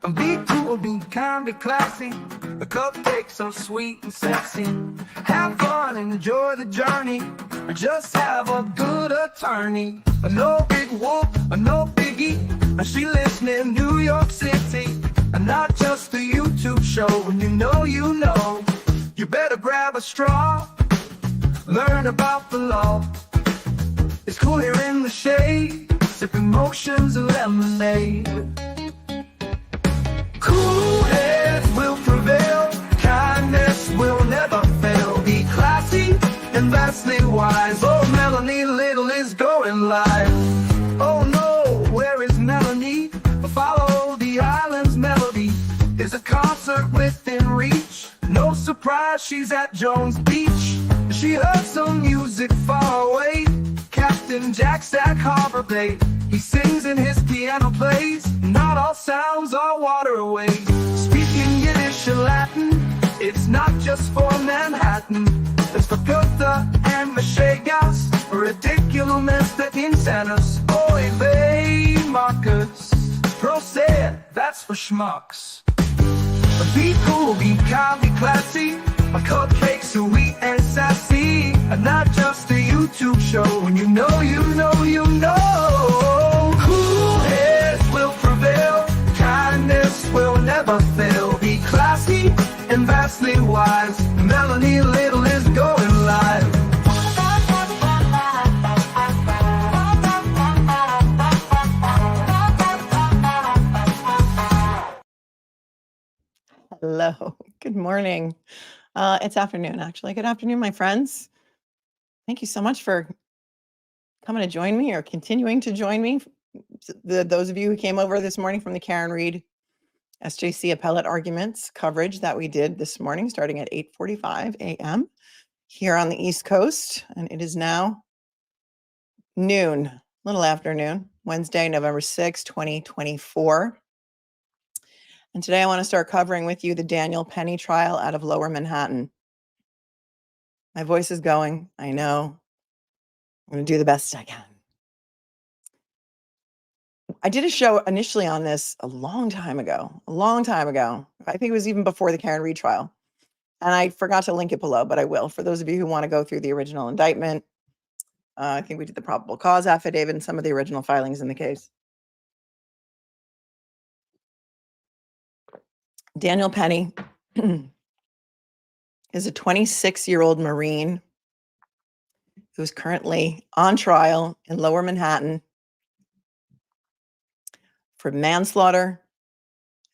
Be cool, be kind, be classy. The cupcakes so sweet and sexy. Have fun and enjoy the journey. Just have a good attorney. No big whoop, no biggie. She lives near New York City. And not just a YouTube show. When you know, you better grab a straw. Learn about the law. It's cool here in the shade, sipping motions of lemonade. Cool heads will prevail, kindness will never fail. Be classy and vastly wise. Oh, Melanie Little is going live. Oh no, where is Melanie? Follow the island's melody. Is a concert within reach. No surprise, she's at Jones Beach. She heard some music far away. Captain Jack's at Harbor Bay. He sings and his piano plays. Not all sounds are waterways. Speaking Yiddish and Latin, it's not just for Manhattan. It's for Goethe and Machegas. Ridiculous that insanus. Oy vey, Marcus. Prosecution, that's for schmucks. Be cool, be kind, be classy. My cupcakes sweet and sassy. And not just a YouTube show. When you know. Cool heads will prevail. Kindness will never fail. Be classy and vastly wise. Melanie Little is going live. Hello. Good morning. It's afternoon, actually. Good afternoon, my friends. Thank you so much for coming to join me or continuing to join me. Those of you who came over this morning from the Karen Reed SJC appellate arguments coverage that we did this morning, starting at 8:45 a.m. here on the East Coast. And it is now noon, a little after noon, Wednesday, November 6, 2024. And today I want to start covering with you the Daniel Penny trial out of Lower Manhattan. My voice is going, I know. I'm going to do the best I can. I did a show initially on this a long time ago. I think it was even before the Karen Reed trial. And I forgot to link it below, but I will. For those of you who want to go through the original indictment, I think we did the probable cause affidavit and some of the original filings in the case. Daniel Penny is a 26-year-old Marine who is currently on trial in Lower Manhattan for manslaughter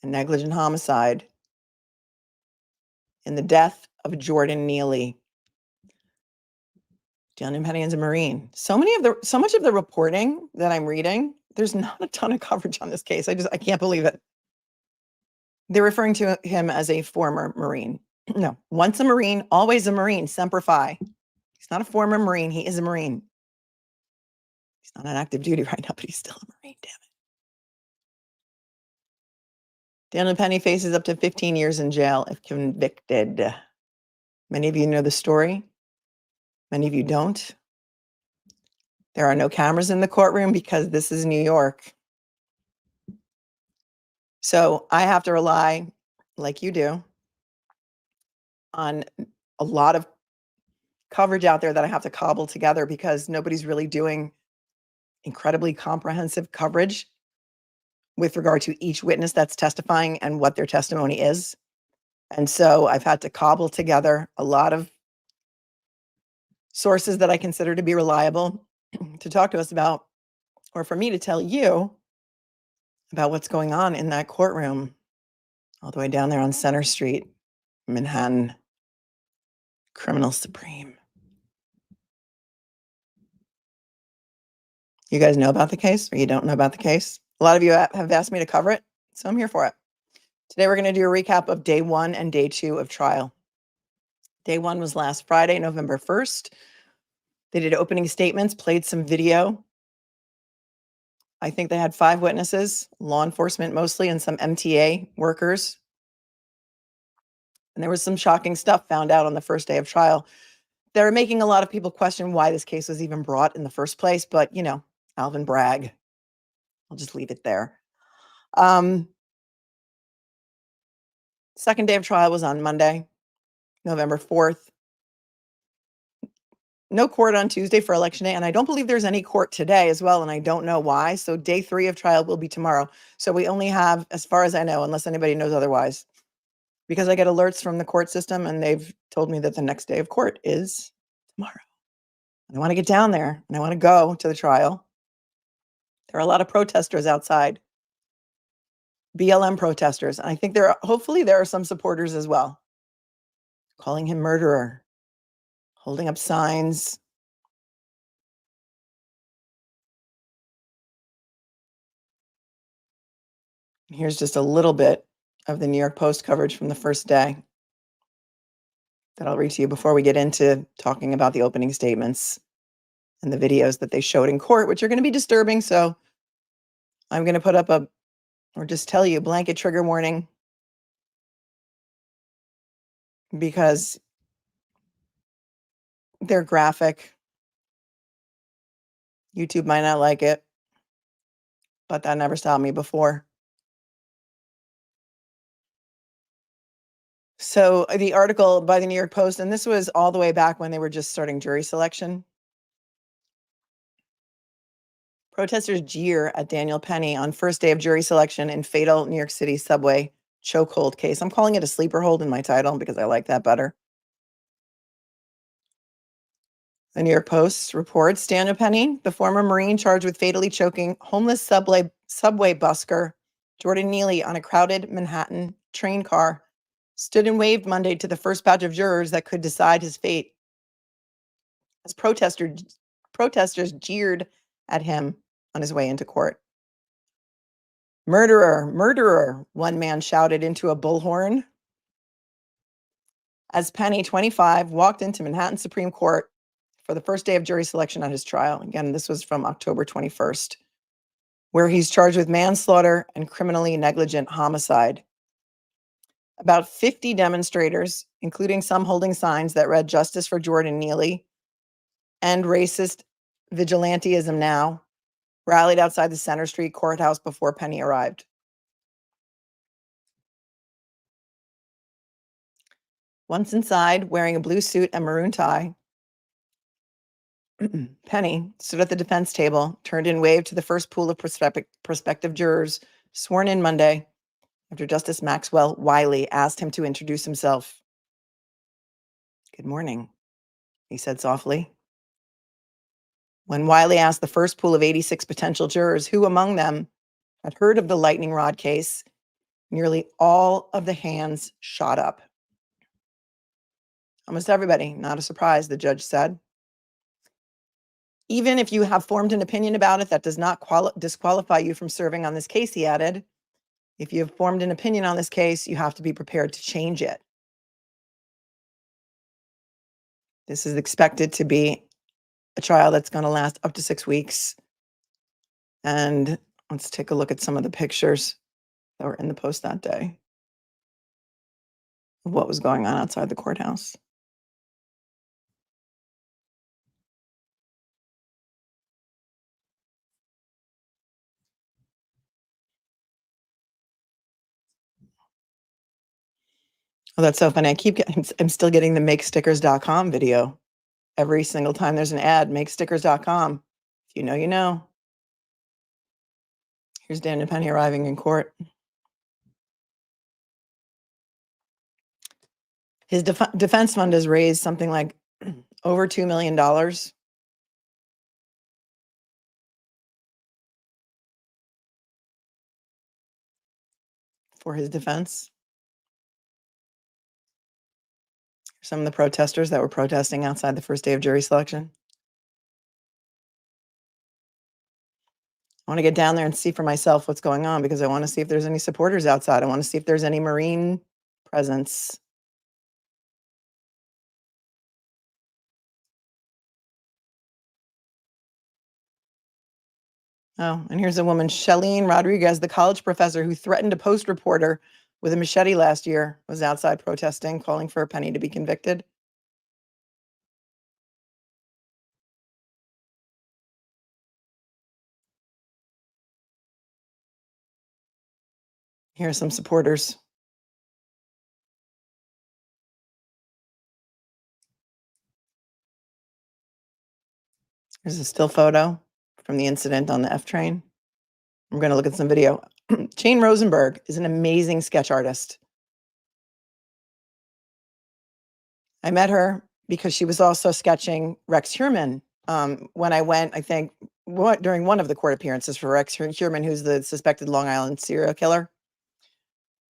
and negligent homicide in the death of Jordan Neely. Daniel Penny is a Marine. So much of the reporting that I'm reading, there's not a ton of coverage on this case. I can't believe it. They're referring to him as a former Marine. No, once a Marine, always a Marine, semper fi. He's not a former Marine, he is a Marine. He's not on active duty right now, but he's still a Marine, damn it. Daniel Penny faces up to 15 years in jail if convicted. Many of you know the story. Many of you don't. There are no cameras in the courtroom because this is New York. So I have to rely, like you do, on a lot of coverage out there that I have to cobble together because nobody's really doing incredibly comprehensive coverage with regard to each witness that's testifying and what their testimony is. And so I've had to cobble together a lot of sources that I consider to be reliable to talk to us about, or for me to tell you about what's going on in that courtroom all the way down there on Center Street, Manhattan, Criminal Supreme. You guys know about the case or you don't know about the case? A lot of you have asked me to cover it, so I'm here for it. Today we're going to do a recap of day 1 and day 2 of trial. Day 1 was last Friday, November 1st. They did opening statements, played some video. I think they had 5 witnesses, law enforcement mostly, and some MTA workers. And there was some shocking stuff found out on the first day of trial. They're making a lot of people question why this case was even brought in the first place, but you know, Alvin Bragg. I'll just leave it there. Second day of trial was on Monday, November 4th. No court on Tuesday for election day, and I don't believe there's any court today as well, and I don't know why. So day 3 of trial will be tomorrow. So we only have, as far as I know, unless anybody knows otherwise, because I get alerts from the court system and they've told me that the next day of court is tomorrow. And I want to get down there and I want to go to the trial. There are a lot of protesters outside, BLM protesters. And I think hopefully there are some supporters as well, calling him murderer, holding up signs. Here's just a little bit of the New York Post coverage from the first day that I'll read to you before we get into talking about the opening statements and the videos that they showed in court, which are going to be disturbing. So I'm going to put up or just tell you, blanket trigger warning, because they're graphic. YouTube might not like it, but that never stopped me before. So the article by the New York Post, and this was all the way back when they were just starting jury selection. Protesters jeer at Daniel Penny on first day of jury selection in fatal New York City subway chokehold case. I'm calling it a sleeper hold in my title because I like that better. The New York Post reports Daniel Penny, the former Marine charged with fatally choking homeless subway busker Jordan Neely on a crowded Manhattan train car, stood and waved Monday to the first batch of jurors that could decide his fate, as protesters jeered at him on his way into court. Murderer, murderer, one man shouted into a bullhorn as Penny, 25, walked into Manhattan Supreme Court for the first day of jury selection on his trial. Again, this was from October 21st, where he's charged with manslaughter and criminally negligent homicide. About 50 demonstrators, including some holding signs that read "Justice for Jordan Neely" and "Racist Vigilantism Now," rallied outside the Center Street courthouse before Penny arrived. Once inside, wearing a blue suit and maroon tie, Penny stood at the defense table, turned and waved to the first pool of prospective jurors sworn in Monday after Justice Maxwell Wiley asked him to introduce himself. "Good morning," he said softly. When Wiley asked the first pool of 86 potential jurors who among them had heard of the lightning rod case, nearly all of the hands shot up. "Almost everybody, not a surprise," the judge said. "Even if you have formed an opinion about it, that does not disqualify you from serving on this case," he added. "If you have formed an opinion on this case, you have to be prepared to change it." This is expected to be a trial that's going to last up to 6 weeks. And let's take a look at some of the pictures that were in the Post that day of what was going on outside the courthouse. Oh, that's so funny. I'm still getting the makestickers.com video. Every single time there's an ad, makestickers.com. If you know, you know. Here's Daniel Penny arriving in court. His defense fund has raised something like over $2 million for his defense. Some of the protesters that were protesting outside the first day of jury selection. I want to get down there and see for myself what's going on, because I want to see if there's any supporters outside. I want to see if there's any Marine presence. Oh, and here's a woman, Shalene Rodriguez, the college professor who threatened a Post reporter with a machete last year, was outside protesting, calling for Penny to be convicted. Here are some supporters. There's a still photo from the incident on the F train. I'm going to look at some video. Jane Rosenberg is an amazing sketch artist. I met her because she was also sketching Rex Heuermann. When I went, I think, during one of the court appearances for Rex Heuermann, who's the suspected Long Island serial killer.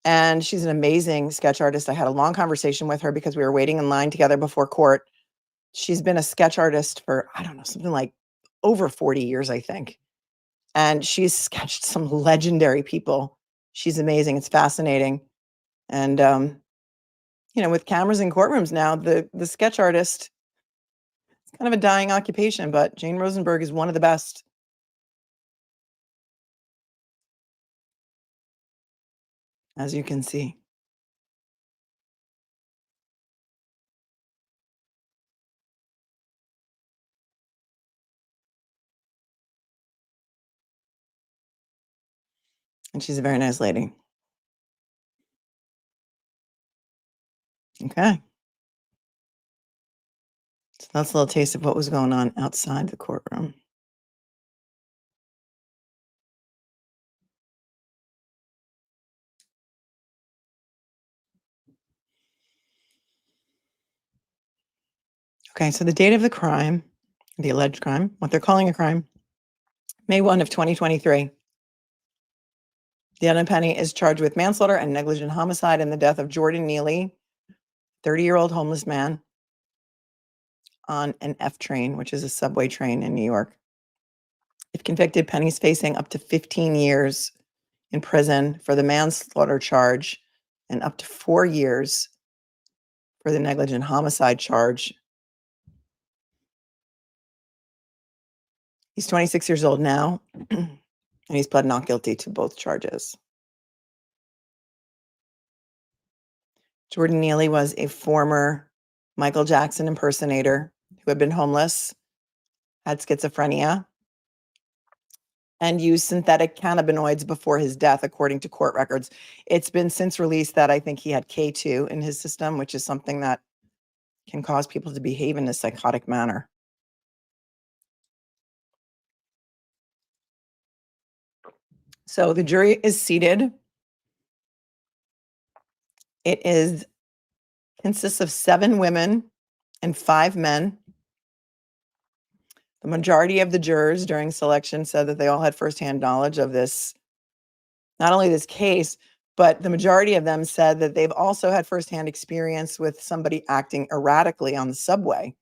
And she's an amazing sketch artist. I had a long conversation with her because we were waiting in line together before court. She's been a sketch artist for, I don't know, something like over 40 years, I think. And she's sketched some legendary people. She's amazing. It's fascinating. And, with cameras in courtrooms now, the sketch artist, it's kind of a dying occupation, but Jane Rosenberg is one of the best. As you can see. And she's a very nice lady. Okay. So that's a little taste of what was going on outside the courtroom. Okay, so the date of the crime, the alleged crime, what they're calling a crime, May 1 of 2023. Deanna Penny is charged with manslaughter and negligent homicide in the death of Jordan Neely, 30-year-old homeless man, on an F train, which is a subway train in New York. If convicted, Penny's facing up to 15 years in prison for the manslaughter charge and up to 4 years for the negligent homicide charge. He's 26 years old now, and he's pled not guilty to both charges. Jordan Neely was a former Michael Jackson impersonator who had been homeless, had schizophrenia, and used synthetic cannabinoids before his death, according to court records. It's been since released that I think he had K2 in his system, which is something that can cause people to behave in a psychotic manner. So the jury is seated. It consists of 7 women and 5 men. The majority of the jurors during selection said that they all had firsthand knowledge of this, not only this case, but the majority of them said that they've also had firsthand experience with somebody acting erratically on the subway.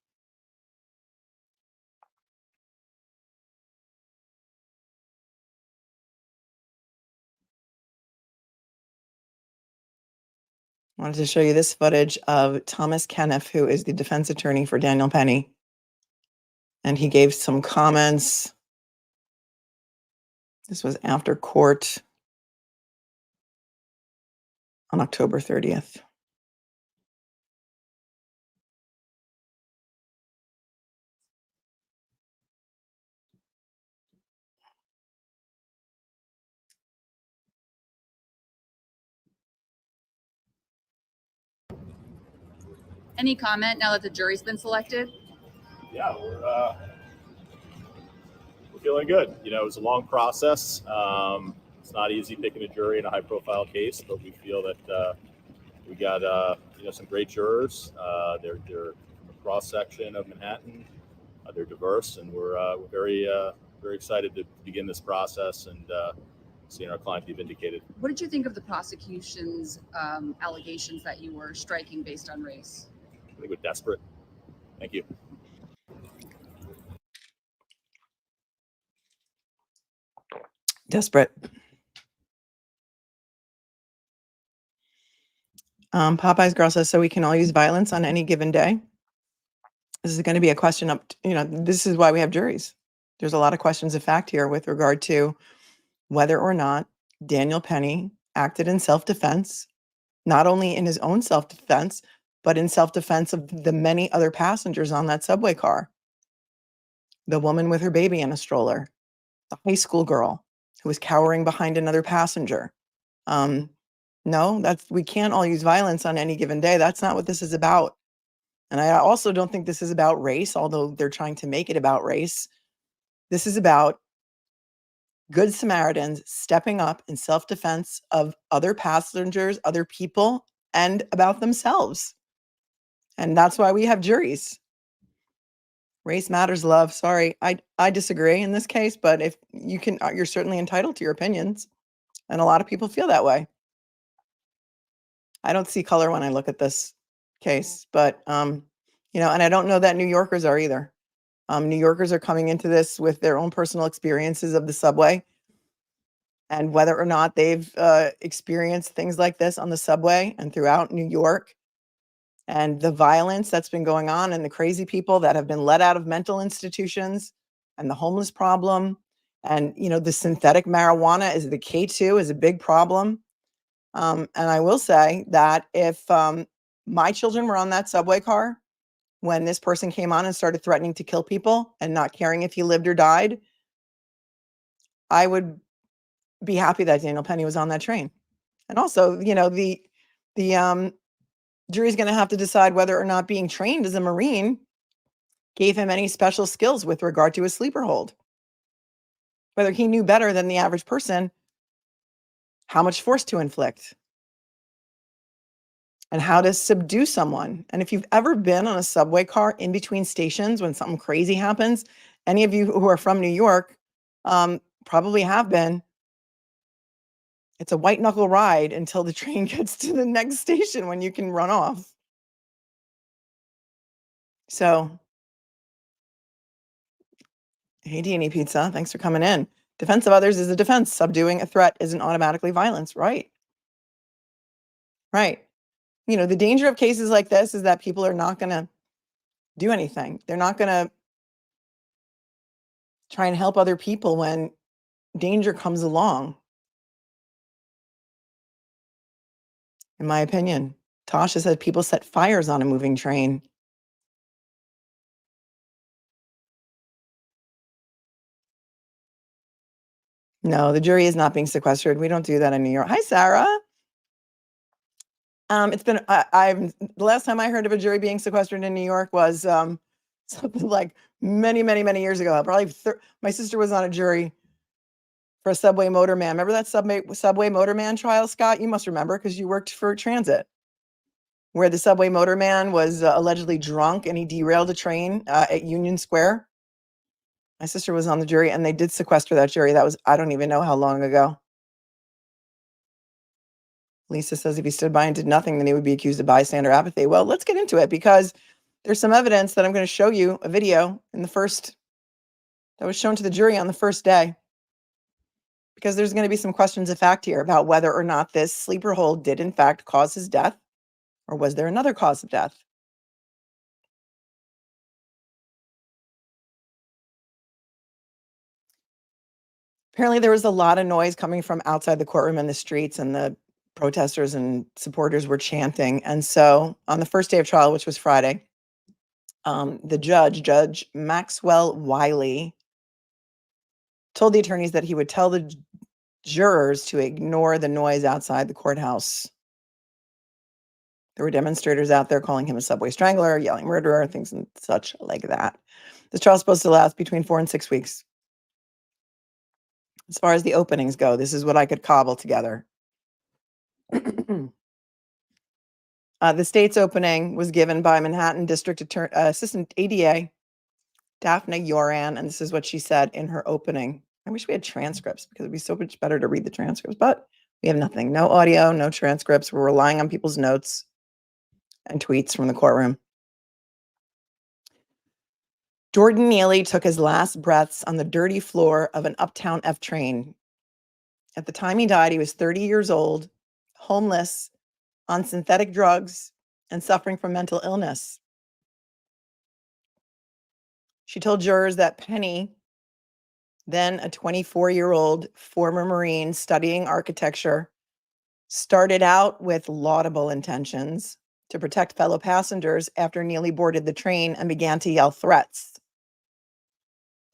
I wanted to show you this footage of Thomas Kenneth, who is the defense attorney for Daniel Penny. And he gave some comments. This was after court on October 30th. Any comment now that the jury's been selected? Yeah, we're feeling good. It was a long process. It's not easy picking a jury in a high-profile case, but we feel that we got some great jurors. They're from a cross section of Manhattan. They're diverse, and we're very excited to begin this process and seeing our client be vindicated. What did you think of the prosecution's allegations that you were striking based on race? I think we're desperate. Thank you. Desperate. Popeye's girl says, so we can all use violence on any given day. This is going to be a question up, this is why we have juries. There's a lot of questions of fact here with regard to whether or not Daniel Penny acted in self-defense, not only in his own self-defense, but in self-defense of the many other passengers on that subway car. The woman with her baby in a stroller, the high school girl who was cowering behind another passenger. No, we can't all use violence on any given day. That's not what this is about. And I also don't think this is about race, although they're trying to make it about race. This is about good Samaritans stepping up in self-defense of other passengers, other people, and about themselves. And that's why we have juries. Race matters, love. Sorry, I disagree in this case, but if you can, you're certainly entitled to your opinions. And a lot of people feel that way. I don't see color when I look at this case, but, you know, and I don't know that New Yorkers are either. New Yorkers are coming into this with their own personal experiences of the subway, and whether or not they've experienced things like this on the subway and throughout New York, and the violence that's been going on, and the crazy people that have been let out of mental institutions, and the homeless problem, and, you know, the synthetic marijuana is the K2 is a big problem. And I will say that if my children were on that subway car when this person came on and started threatening to kill people and not caring if he lived or died, I would be happy that Daniel Penny was on that train. And also, you know, the jury's going to have to decide whether or not being trained as a Marine gave him any special skills with regard to his sleeper hold. Whether he knew better than the average person how much force to inflict and how to subdue someone. And if you've ever been on a subway car in between stations when something crazy happens, any of you who are from New York probably have been. It's a white knuckle ride until the train gets to the next station when you can run off. So, hey, D&E Pizza, thanks for coming in. Defense of others is a defense. Subduing a threat isn't automatically violence. Right. Right. You know, the danger of cases like this is that people are not going to do anything. They're not going to try and help other people when danger comes along. In my opinion, Tasha said people set fires on a moving train. No, the jury is not being sequestered. We don't do that in New York. Hi, Sarah. It's been, the last time I heard of a jury being sequestered in New York was something like many years ago. Probably my sister was on a jury for a subway motorman. Remember that subway motorman trial, Scott? You must remember because you worked for transit, where the subway motorman was allegedly drunk and he derailed a train at Union Square. My sister was on the jury and they did sequester that jury. That was, I don't even know how long ago. Lisa says if he stood by and did nothing, then he would be accused of bystander apathy. Well, let's get into it because there's some evidence that I'm going to show you a video that was shown to the jury on the first day. Because there's going to be some questions of fact here about whether or not this sleeper hold did in fact cause his death, or was there another cause of death? Apparently there was a lot of noise coming from outside the courtroom in the streets, and the protesters and supporters were chanting. And so on the first day of trial, which was Friday, the Judge Maxwell Wiley, told the attorneys that he would tell the jurors to ignore the noise outside the courthouse. There were demonstrators out there calling him a subway strangler, yelling murderer, things and such like that. This trial is supposed to last between 4 and 6 weeks. As far as the openings go, this is what I could cobble together. The state's opening was given by Manhattan District Assistant ADA Daphne Yoran, and this is what she said in her opening. I wish we had transcripts because it'd be so much better to read the transcripts, but we have nothing. No audio, no transcripts. We're relying on people's notes and tweets from the courtroom. Jordan Neely took his last breaths on the dirty floor of an uptown F train. At the time he died, he was 30 years old, homeless, on synthetic drugs, and suffering from mental illness. She told jurors that Penny, then a 24-year-old former Marine studying architecture, started out with laudable intentions to protect fellow passengers after Neely boarded the train and began to yell threats.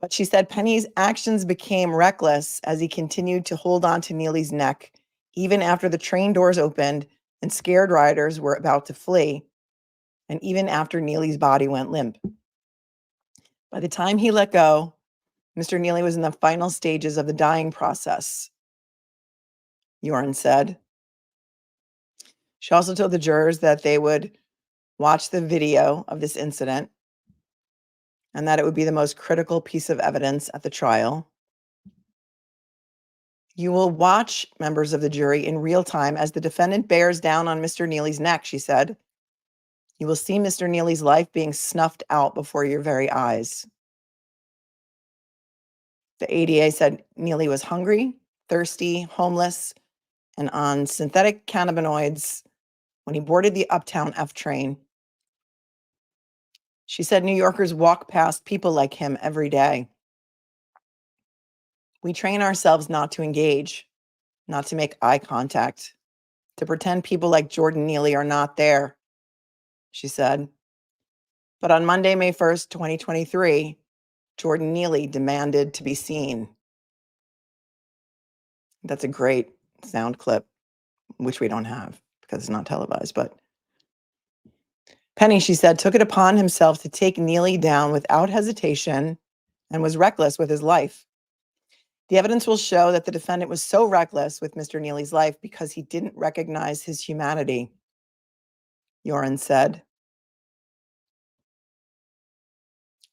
But she said Penny's actions became reckless as he continued to hold on to Neely's neck, even after the train doors opened and scared riders were about to flee, and even after Neely's body went limp. By the time he let go, Mr. Neely was in the final stages of the dying process, Jordan said. She also told the jurors that they would watch the video of this incident and that it would be the most critical piece of evidence at the trial. You will watch, members of the jury, in real time as the defendant bears down on Mr. Neely's neck, she said. You will see Mr. Neely's life being snuffed out before your very eyes. The ADA said Neely was hungry, thirsty, homeless, and on synthetic cannabinoids when he boarded the Uptown F train. She said New Yorkers walk past people like him every day. We train ourselves not to engage, not to make eye contact, to pretend people like Jordan Neely are not there, she said. But on Monday, May 1st, 2023, Jordan Neely demanded to be seen. That's a great sound clip, which we don't have because it's not televised. But Penny, she said, took it upon himself to take Neely down without hesitation and was reckless with his life. The evidence will show that the defendant was so reckless with Mr. Neely's life because he didn't recognize his humanity, Jordan said.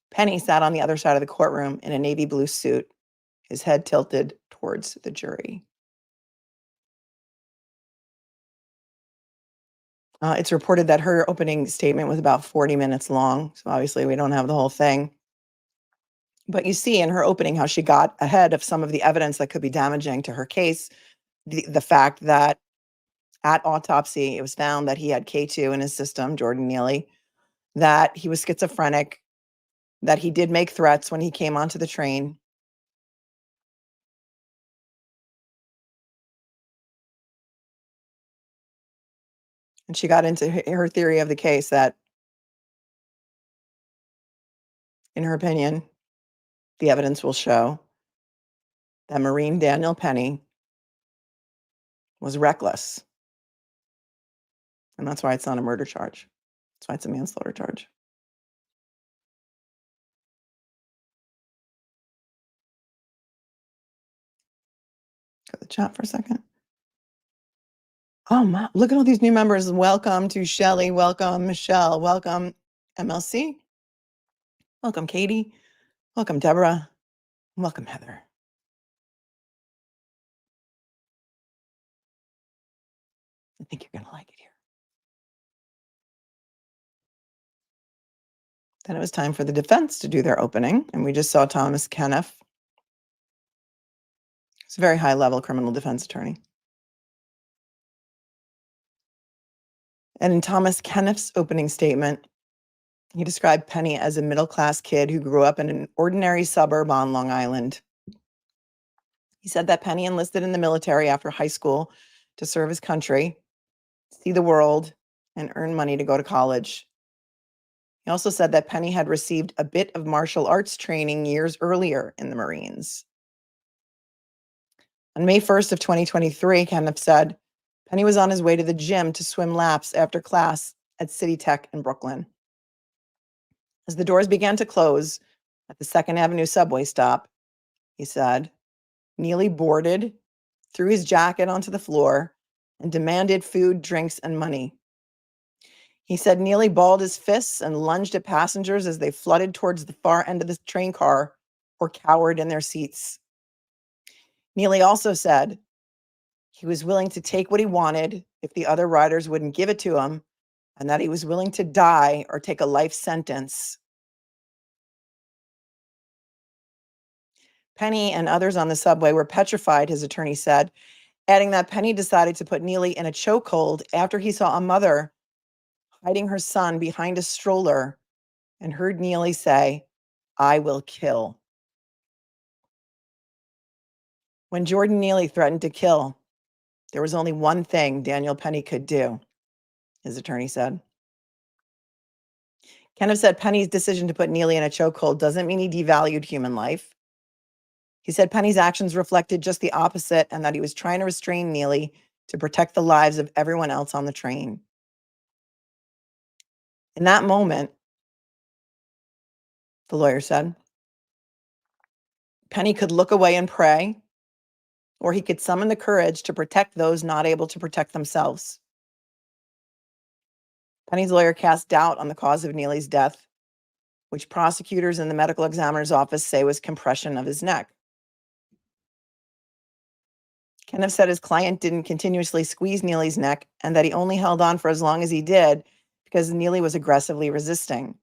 Penny sat on the other side of the courtroom in a navy blue suit, his head tilted towards the jury. It's reported that her opening statement was about 40 minutes long, so obviously we don't have the whole thing. But you see in her opening how she got ahead of some of the evidence that could be damaging to her case. The fact that at autopsy, it was found that he had K2 in his system, Jordan Neely, that he was schizophrenic, that he did make threats when he came onto the train. And she got into her theory of the case that, in her opinion, the evidence will show that Marine Daniel Penny was reckless. And that's why it's not a murder charge. That's why it's a manslaughter charge. Go to the chat for a second. Oh, my, look at all these new members. Welcome to Shelley. Welcome, Michelle. Welcome, MLC. Welcome, Katie. Welcome, Deborah. Welcome, Heather. I think you're going to like it here. Then it was time for the defense to do their opening, and we just saw Thomas Kenneth. He's a very high-level criminal defense attorney. And in Thomas Kenneth's opening statement, he described Penny as a middle-class kid who grew up in an ordinary suburb on Long Island. He said that Penny enlisted in the military after high school to serve his country, see the world, and earn money to go to college. He also said that Penny had received a bit of martial arts training years earlier in the Marines. On May 1st of 2023, Kenneth said, Penny was on his way to the gym to swim laps after class at City Tech in Brooklyn. As the doors began to close at the 2nd Avenue subway stop, he said, Neely boarded, threw his jacket onto the floor, and demanded food, drinks, and money. He said Neely balled his fists and lunged at passengers as they flooded towards the far end of the train car or cowered in their seats. Neely also said he was willing to take what he wanted if the other riders wouldn't give it to him, and that he was willing to die or take a life sentence. Penny and others on the subway were petrified, his attorney said, adding that Penny decided to put Neely in a chokehold after he saw a mother hiding her son behind a stroller and heard Neely say, I will kill. When Jordan Neely threatened to kill, there was only one thing Daniel Penny could do, his attorney said. Kenneth said Penny's decision to put Neely in a chokehold doesn't mean he devalued human life. He said Penny's actions reflected just the opposite and that he was trying to restrain Neely to protect the lives of everyone else on the train. In that moment, the lawyer said, Penny could look away and pray, or he could summon the courage to protect those not able to protect themselves. Penny's lawyer cast doubt on the cause of Neely's death, which prosecutors in the medical examiner's office say was compression of his neck. Kenneth said his client didn't continuously squeeze Neely's neck and that he only held on for as long as he did because Neely was aggressively resisting.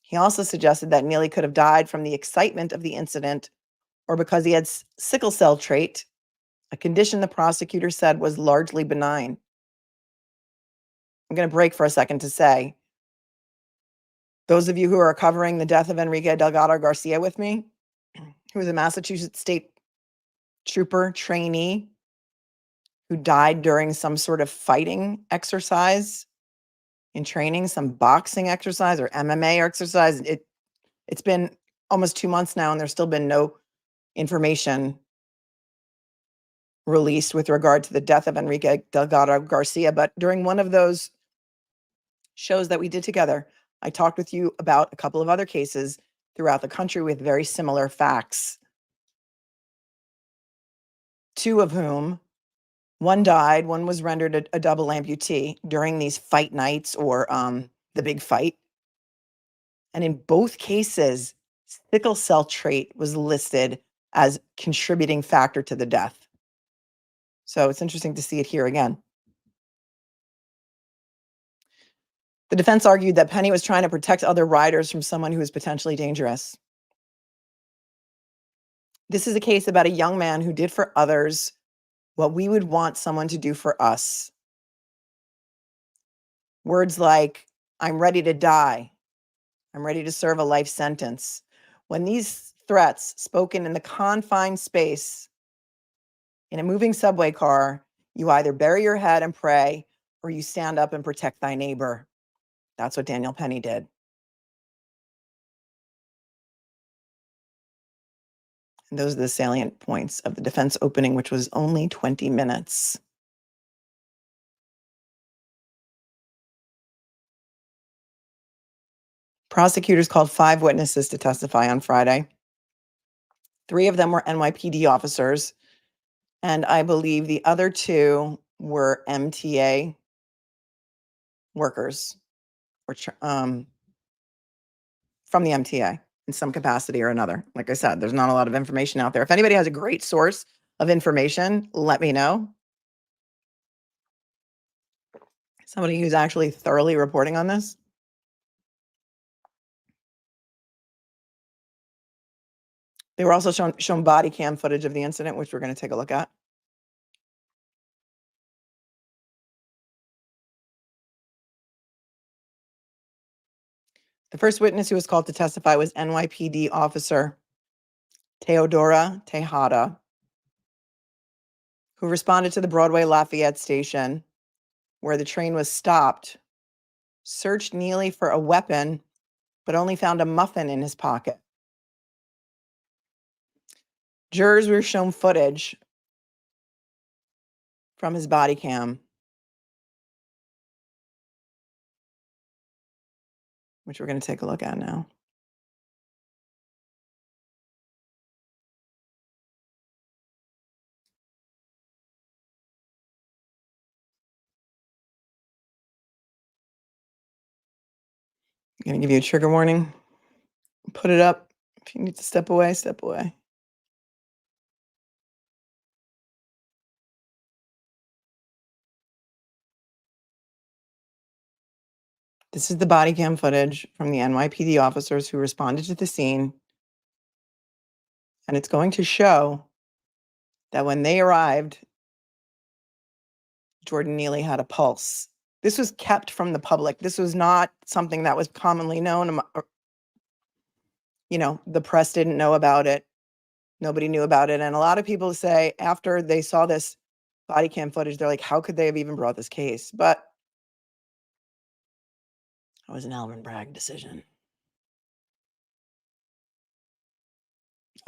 He also suggested that Neely could have died from the excitement of the incident or because he had sickle cell trait, a condition the prosecutor said was largely benign. I'm going to break for a second to say, those of you who are covering the death of Enrique Delgado Garcia with me, who was a Massachusetts State Trooper trainee who died during some sort of fighting exercise in training, some boxing exercise or MMA exercise. It's been almost 2 months now, and there's still been no information released with regard to the death of Enrique Delgado Garcia. But during one of those shows that we did together, I talked with you about a couple of other cases throughout the country with very similar facts. 2 of whom, one died, one was rendered a double amputee during these fight nights or the big fight. And in both cases, sickle cell trait was listed as contributing factor to the death. So it's interesting to see it here again. The defense argued that Penny was trying to protect other riders from someone who was potentially dangerous. This is a case about a young man who did for others what we would want someone to do for us. Words like, I'm ready to die. I'm ready to serve a life sentence. When these threats spoken in the confined space in a moving subway car, you either bury your head and pray or you stand up and protect thy neighbor. That's what Daniel Penny did. And those are the salient points of the defense opening, which was only 20 minutes. Prosecutors called 5 witnesses to testify on Friday. 3 of them were NYPD officers, and I believe the other 2 were MTA workers or from the MTA in some capacity or another. Like I said, there's not a lot of information out there. If anybody has a great source of information, let me know. Somebody who's actually thoroughly reporting on this. They were also shown body cam footage of the incident, which we're going to take a look at. The first witness who was called to testify was NYPD officer Teodora Tejada, who responded to the Broadway Lafayette station where the train was stopped, searched Neely for a weapon, but only found a muffin in his pocket. Jurors were shown footage from his body cam, which we're going to take a look at now. I'm going to give you a trigger warning. Put it up. If you need to step away, step away. This is the body cam footage from the NYPD officers who responded to the scene. And it's going to show that when they arrived, Jordan Neely had a pulse. This was kept from the public. This was not something that was commonly known. You know, the press didn't know about it. Nobody knew about it. And a lot of people say after they saw this body cam footage, they're like, how could they have even brought this case? But it was an Alvin Bragg decision.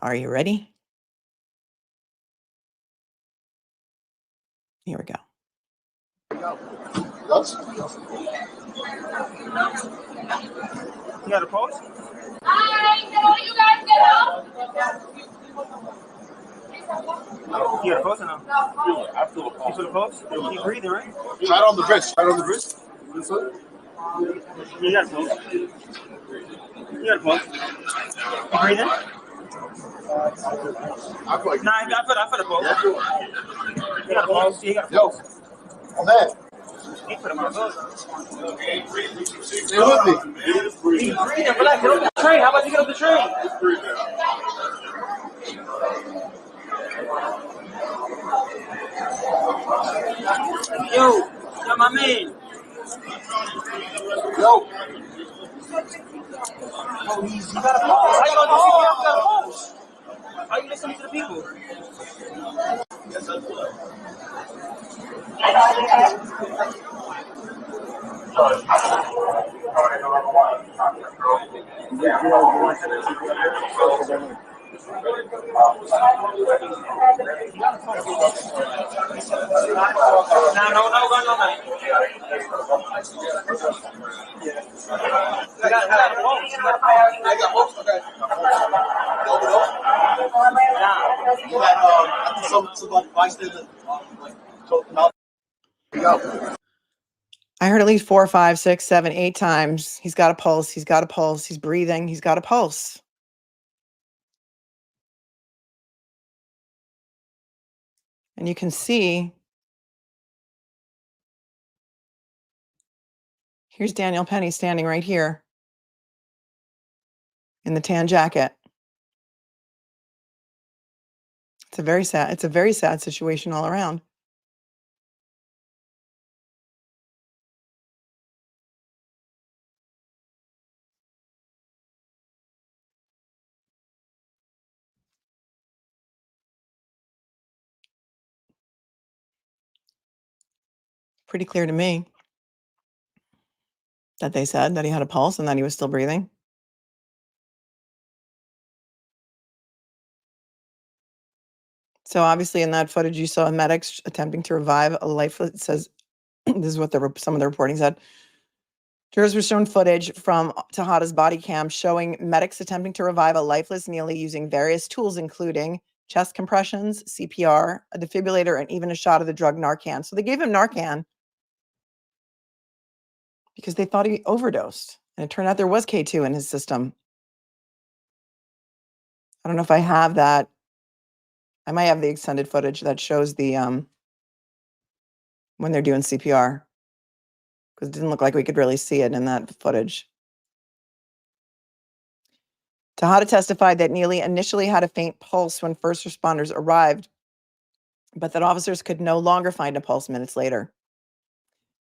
Are you ready? Here we go. You got a pulse? I know you guys You got a pulse or no? I feel a pulse. You feel a pulse? You breathing, right? Try it on the wrist. Try it on the wrist. This one? You got a pulse. You got a pulse. You breathing? I feel like Nah, I feel a pulse. Yeah. You got a pulse. You got a Yo, pulse. man. He put him on a pulse. Stay with me. He's breathing. Relax. Get off the train. How about you get off the train? Yo, my man. Yo. Oh, he got a pulse. How you gonna do CPR without a pulse? How you listening to the people? I heard at least 4, 5, 6, 7, 8 times. He's got a pulse. He's got a pulse. He's breathing. He's got a pulse. And you can see, here's Daniel Penny standing right here in the tan jacket. It's a very sad situation all around. Pretty clear to me that they said that he had a pulse and that he was still breathing. So obviously in that footage, you saw medics attempting to revive a lifeless, it says, this is what some of the reporting said. Jurors were shown footage from Tejada's body cam showing medics attempting to revive a lifeless Neely using various tools, including chest compressions, CPR, a defibrillator, and even a shot of the drug Narcan. So they gave him Narcan because they thought he overdosed. And it turned out there was K2 in his system. I don't know if I have that. I might have the extended footage that shows the when they're doing CPR, because it didn't look like we could really see it in that footage. Tejada testified that Neely initially had a faint pulse when first responders arrived, but that officers could no longer find a pulse minutes later.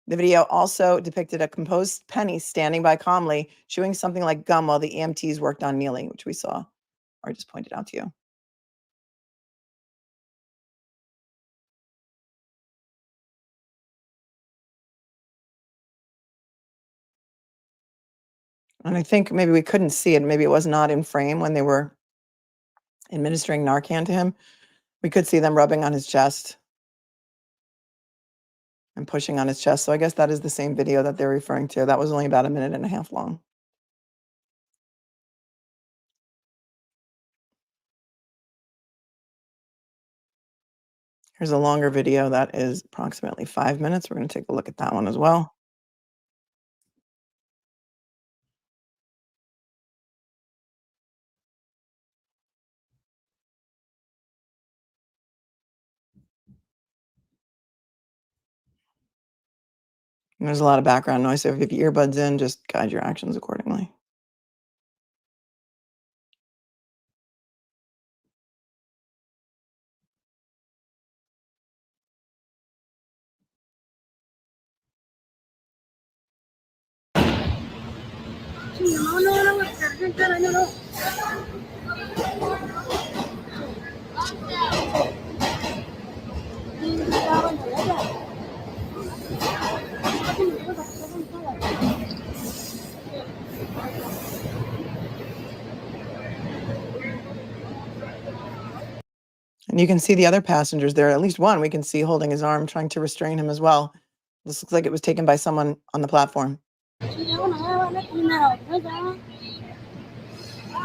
The video also depicted a composed Penny standing by calmly, chewing something like gum while the EMTs worked on Neely, which we saw, or I just pointed out to you. And I think maybe we couldn't see it. Maybe it was not in frame when they were administering Narcan to him. We could see them rubbing on his chest and pushing on his chest. So I guess that is the same video that they're referring to. That was only about 1.5 minutes long. Here's a longer video that is approximately 5 minutes. We're going to take a look at that one as well. And there's a lot of background noise, so if you have earbuds in, just guide your actions accordingly. And you can see the other passengers there, at least one we can see holding his arm, trying to restrain him as well. This looks like it was taken by someone on the platform.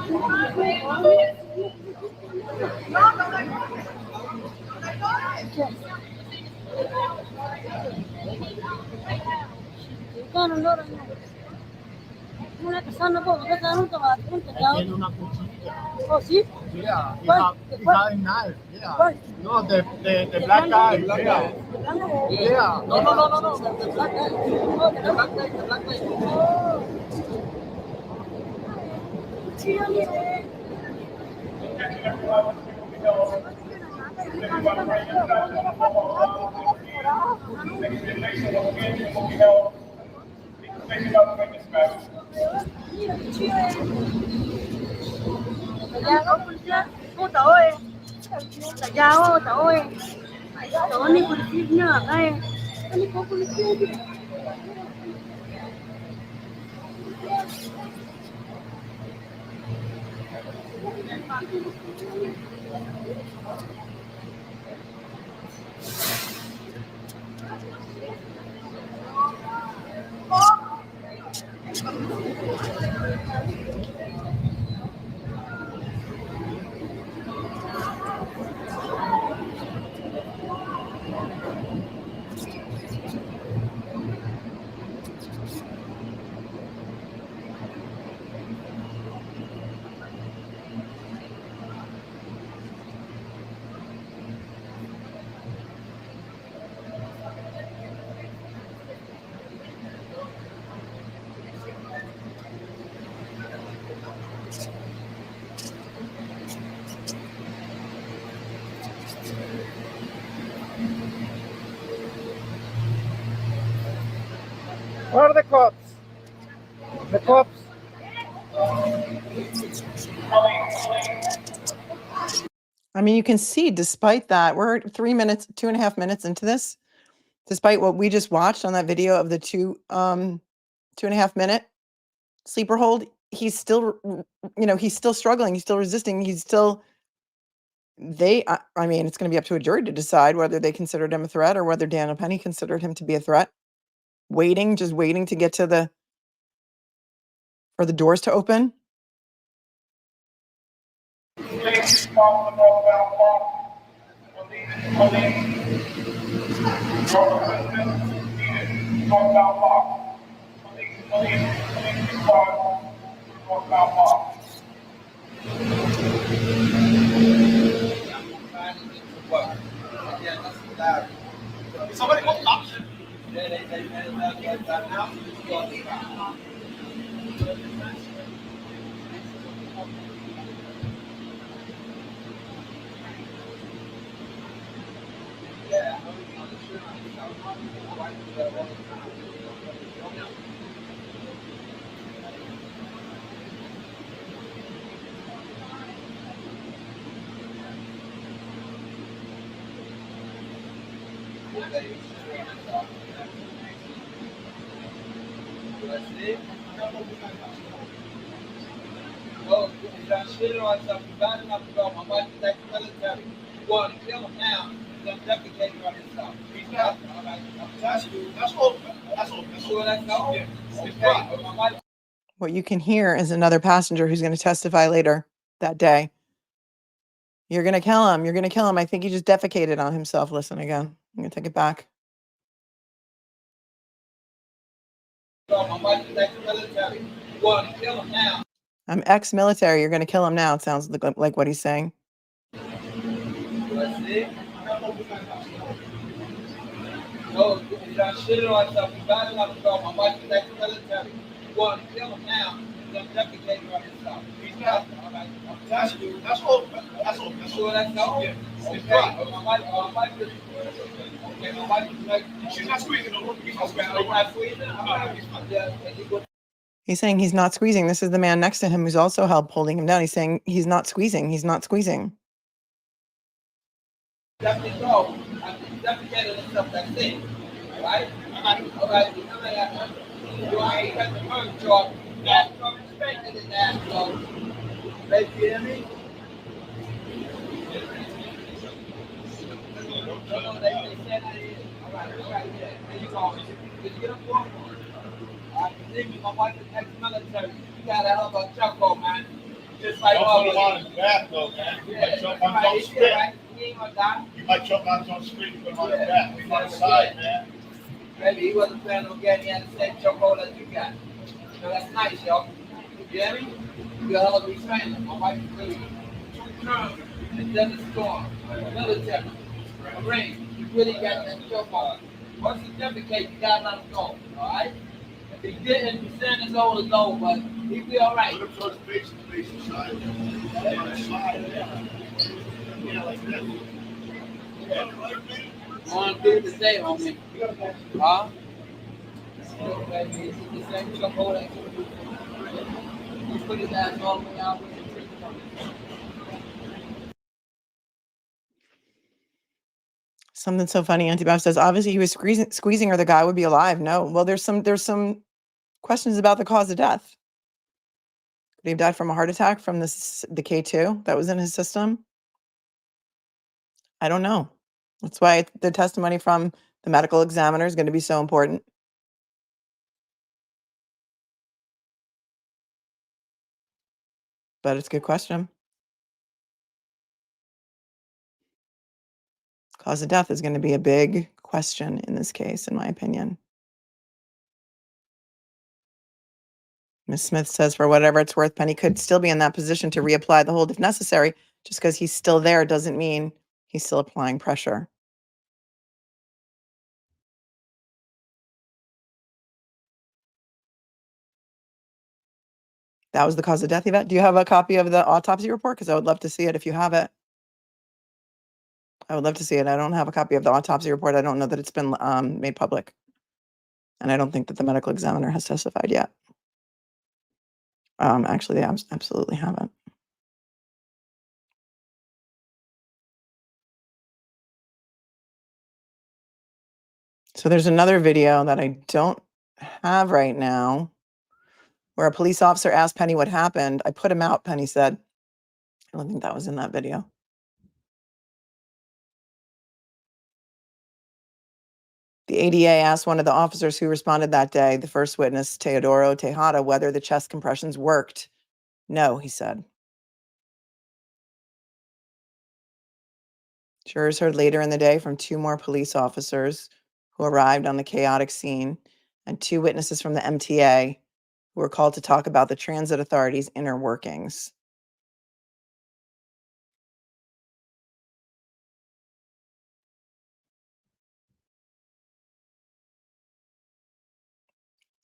Tiene una cuchilla. Oh, sí? Yeah, he had a knife. Yeah. No, the black guy. Yeah. Yeah. No. The black guy. The black guy. Where are the cops? The cops. I mean, you can see despite that, we're 2.5 minutes into this, despite what we just watched on that video of the 2.5 minute sleeper hold, he's still, he's still struggling. He's still resisting. He's still, I mean, it's going to be up to a jury to decide whether they considered him a threat or whether Daniel Penny considered him to be a threat. Just waiting to get to for the doors to open. Somebody call cops. Oh, I shit on something bad enough to go. My wife is ex-military. You want to kill him now? He's defecating on himself. He's not. That's all. Sure, that's all. Yeah. Okay. But my wife. What you can hear is another passenger who's going to testify later that day. You're going to kill him. You're going to kill him. I think he just defecated on himself. Listen again. I'm going to take it back. My wife is ex-military. You want to kill him now? I'm ex-military. You're going to kill him now. It sounds like what he's saying. No, I shit on something bad enough to go. My wife is ex-military. You want to kill him now? He's defecating on himself. He's not. That's all. Sure, that's all. Yeah. Okay. But my wife is. Okay, my wife is like. She's not squeezing. He's not squeezing. He's saying he's not squeezing. This is the man next to him who's also holding him down. He's saying he's not squeezing. He's not squeezing. Definitely so. I'm defecating and stuff. That's it. All right? All right. You ain't got the murder charge. That's coming straight to the ass, so. They hear me? No, they said it is. All right, yeah. There you go. Did you get a phone? Believe me, my wife is ex-military. You gotta help her chuckle, man. Just like Don't all put of him on his back though, man. You might choke on Right, his it's own here, spit. right? He ain't gonna die. You might choke on his own spit. You put him on his back. Put him on his side, man. Maybe he wasn't planning on getting in the same chokehold as you got. So that's nice, y'all. You hear me? You're a hell of a trainer. My wife is really good. And then the storm, military, Marine. You really got that chokehold. Once you certificate, you gotta let him go. All right? If he didn't, you send his old to go, but he'll be all right. Put him towards the face the side. On his side, yeah. Yeah, like this. Yeah. I want to do the same, homie. Huh? The same chokehold that you put his ass all the way out with the trigger. Something so funny. Auntie Bev says, obviously he was squeezing or the guy would be alive. No. Well, there's some questions about the cause of death. Could he have died from a heart attack from the K2 that was in his system? I don't know. That's why the testimony from the medical examiner is going to be so important. But it's a good question. Cause of death is going to be a big question in this case, in my opinion. Ms. Smith says, for whatever it's worth, Penny could still be in that position to reapply the hold if necessary. Just because he's still there doesn't mean he's still applying pressure. That was the cause of death, Yvette. Do you have a copy of the autopsy report? Because I would love to see it if you have it. I would love to see it. I don't have a copy of the autopsy report. I don't know that it's been made public. And I don't think that the medical examiner has testified yet. Actually, they absolutely haven't. So there's another video that I don't have right now where a police officer asked Penny what happened. I put him out, Penny said. I don't think that was in that video. The ADA asked one of the officers who responded that day, the first witness, Teodoro Tejada, whether the chest compressions worked. No, he said. Jurors heard later in the day from 2 more police officers who arrived on the chaotic scene and 2 witnesses from the MTA who were called to talk about the transit authority's inner workings.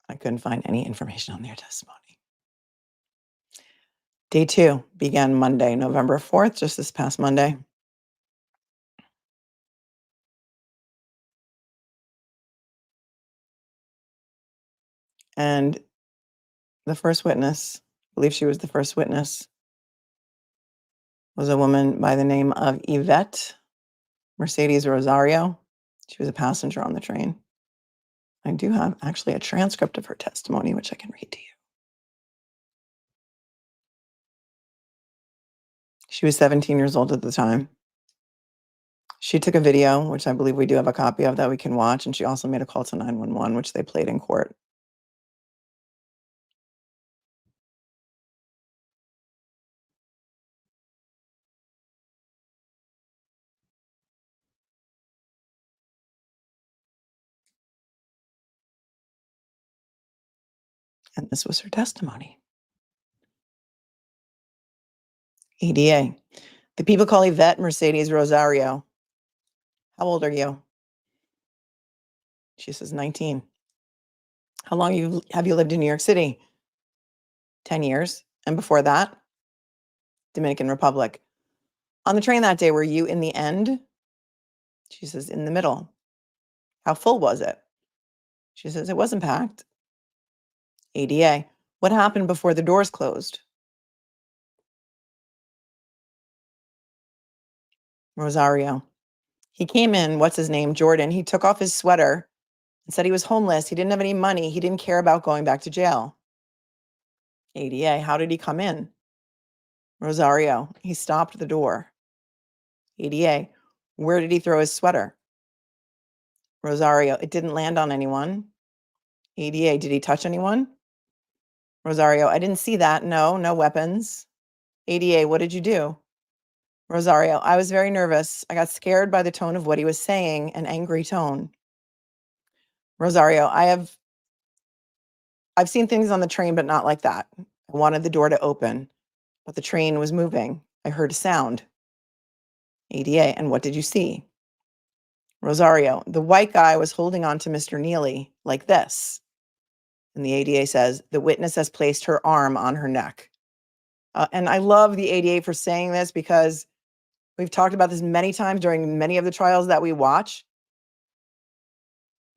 I couldn't find any information on their testimony. Day 2 began Monday, November 4th, just this past Monday. And the first witness, I believe she was the first witness, was a woman by the name of Yvette Mercedes Rosario. She was a passenger on the train. I do have actually a transcript of her testimony, which I can read to you. She was 17 years old at the time. She took a video, which I believe we do have a copy of that we can watch, and she also made a call to 911, which they played in court. And this was her testimony. ADA. The people call Yvette Mercedes Rosario. How old are you? She says 19. How long have you lived in New York City? 10 years. And before that, Dominican Republic. On the train that day, were you in the end? She says, in the middle. How full was it? She says, it wasn't packed. ADA. What happened before the doors closed? Rosario. He came in, what's his name? Jordan. He took off his sweater and said he was homeless. He didn't have any money. He didn't care about going back to jail. ADA. How did he come in? Rosario. He stopped the door. ADA. Where did he throw his sweater? Rosario. It didn't land on anyone. ADA. Did he touch anyone? Rosario. I didn't see that. No, no weapons. ADA, what did you do? Rosario, I was very nervous. I got scared by the tone of what he was saying, an angry tone. Rosario, I've seen things on the train, but not like that. I wanted the door to open, but the train was moving. I heard a sound. ADA, and what did you see? Rosario, the white guy was holding on to Mr. Neely like this. And the ADA says, the witness has placed her arm on her neck. And I love the ADA for saying this because we've talked about this many times during many of the trials that we watch.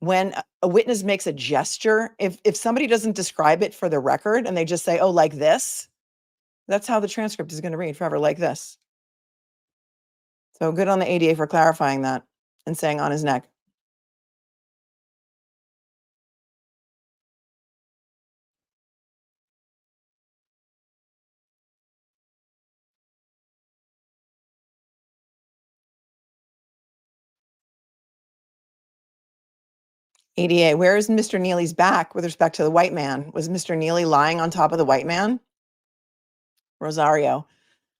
When a witness makes a gesture, if somebody doesn't describe it for the record and they just say, oh, like this, that's how the transcript is going to read forever, like this. So good on the ADA for clarifying that and saying on his neck. ADA, where is Mr. Neely's back with respect to the white man? Was Mr. Neely lying on top of the white man? Rosario,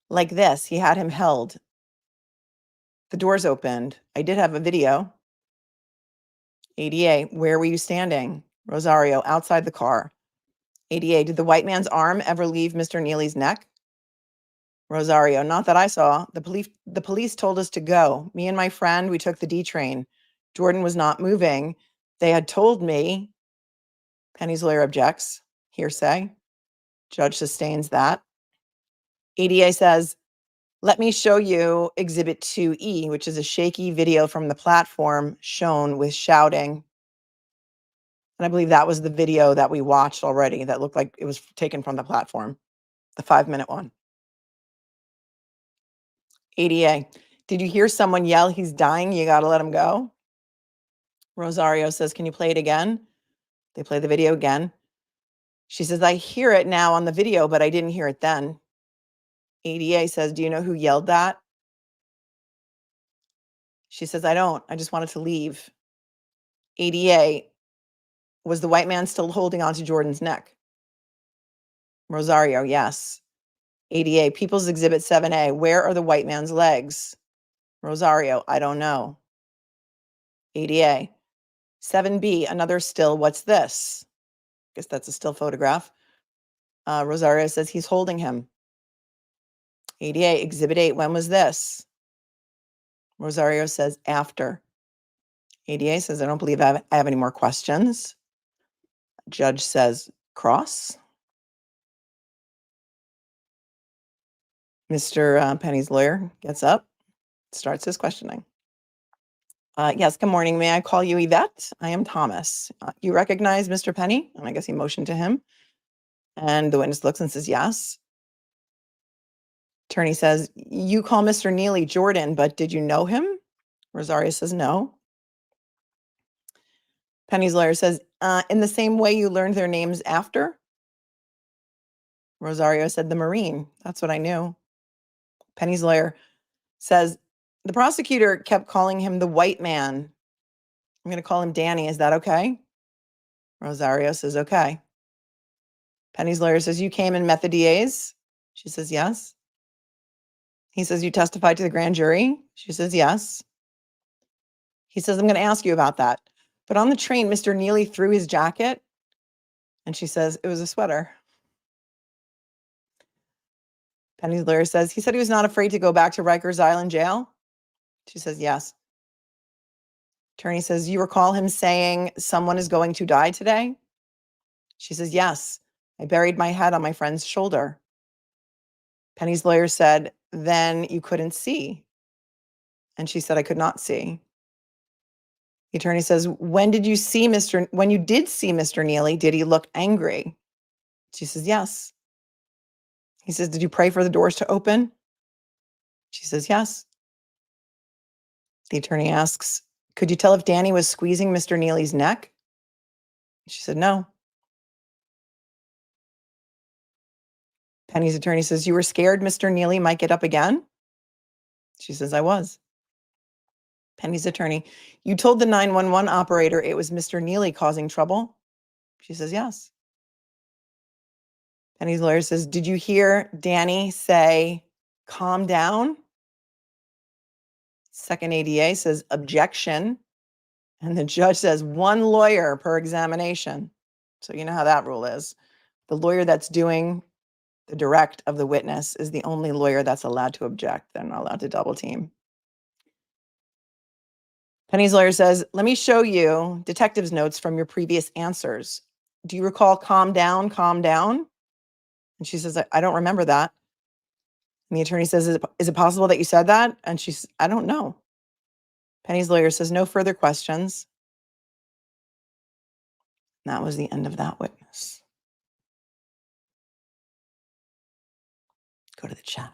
like this, he had him held. The doors opened. I did have a video. ADA, where were you standing? Rosario, outside the car. ADA, did the white man's arm ever leave Mr. Neely's neck? Rosario, not that I saw. The police told us to go. Me and my friend, we took the D train. Jordan was not moving. They had told me. Penny's lawyer objects. Hearsay. Judge sustains that. ADA says, let me show you Exhibit 2E, which is a shaky video from the platform shown with shouting. And I believe that was the video that we watched already that looked like it was taken from the platform, the 5-minute one. ADA, did you hear someone yell, he's dying, you got to let him go? Rosario says, can you play it again? They play the video again. She says, I hear it now on the video, but I didn't hear it then. ADA says, do you know who yelled that? She says, I don't. I just wanted to leave. ADA, was the white man still holding on to Jordan's neck? Rosario, yes. ADA, People's Exhibit 7A, where are the white man's legs? Rosario, I don't know. ADA, 7B, another still, what's this? I guess that's a still photograph. Rosario says he's holding him. ADA, Exhibit 8, when was this? Rosario says after. ADA says, I don't believe I have any more questions. Judge says cross. Mr. Penny's lawyer gets up, starts his questioning. Yes, good morning. May I call you Yvette? I am Thomas. You recognize Mr. Penny? And I guess he motioned to him. And the witness looks and says, yes. Attorney says, you call Mr. Neely Jordan, but did you know him? Rosario says, no. Penny's lawyer says, in the same way you learned their names after? Rosario said, the Marine. That's what I knew. Penny's lawyer says, the prosecutor kept calling him the white man. I'm going to call him Danny. Is that okay? Rosario says, okay. Penny's lawyer says, you came and met the DAs? She says, yes. He says, you testified to the grand jury? She says, yes. He says, I'm going to ask you about that. But on the train, Mr. Neely threw his jacket. And she says, it was a sweater. Penny's lawyer says, he said he was not afraid to go back to Rikers Island jail? She says, yes. Attorney says, you recall him saying someone is going to die today? She says, yes. I buried my head on my friend's shoulder. Penny's lawyer said, then you couldn't see. And she said, I could not see. The attorney says, when you did see Mr. Neely, did he look angry? She says, yes. He says, did you pray for the doors to open? She says, yes. The attorney asks, could you tell if Danny was squeezing Mr. Neely's neck? She said, no. Penny's attorney says, you were scared Mr. Neely might get up again? She says, I was. Penny's attorney, you told the 911 operator it was Mr. Neely causing trouble? She says, yes. Penny's lawyer says, did you hear Danny say, calm down? Second ADA says, objection. And the judge says, one lawyer per examination. So you know how that rule is. The lawyer that's doing the direct of the witness is the only lawyer that's allowed to object. They're not allowed to double team. Penny's lawyer says, let me show you detective's notes from your previous answers. Do you recall calm down, calm down? And she says, I don't remember that. And the attorney says, is it possible that you said that? And she's, I don't know. Penny's lawyer says, no further questions. And that was the end of that witness. Go to the chat.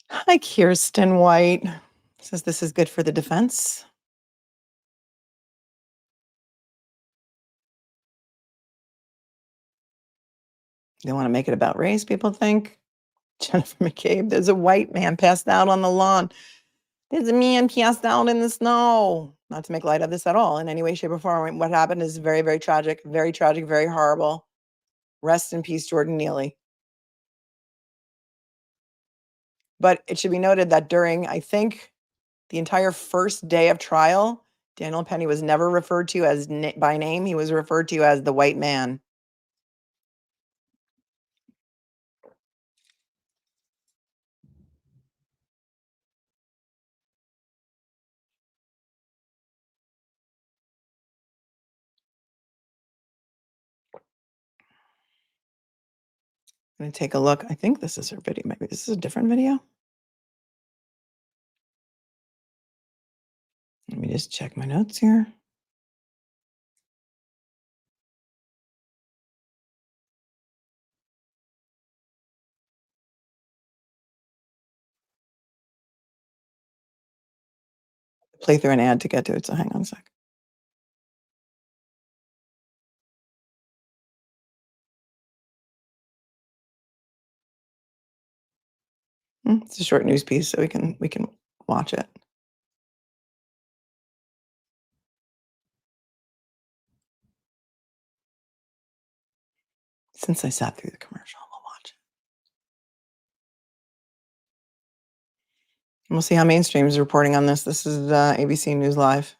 Hi, Kirsten White. Says this is good for the defense. They want to make it about race, people think. Jennifer McCabe, there's a white man passed out on the lawn. There's a man passed out in the snow. Not to make light of this at all in any way, shape, or form. What happened is very, very tragic, very horrible. Rest in peace, Jordan Neely. But it should be noted that during, I think, the entire first day of trial, Daniel Penny was never referred to as by name. He was referred to as the white man. I'm going to take a look. I think this is her video. Maybe this is a different video. Let me just check my notes here. Play through an ad to get to it, so hang on a sec. It's a short news piece, so we can watch it. Since I sat through the commercial, we'll watch it. And we'll see how mainstream is reporting on this. This is ABC News Live.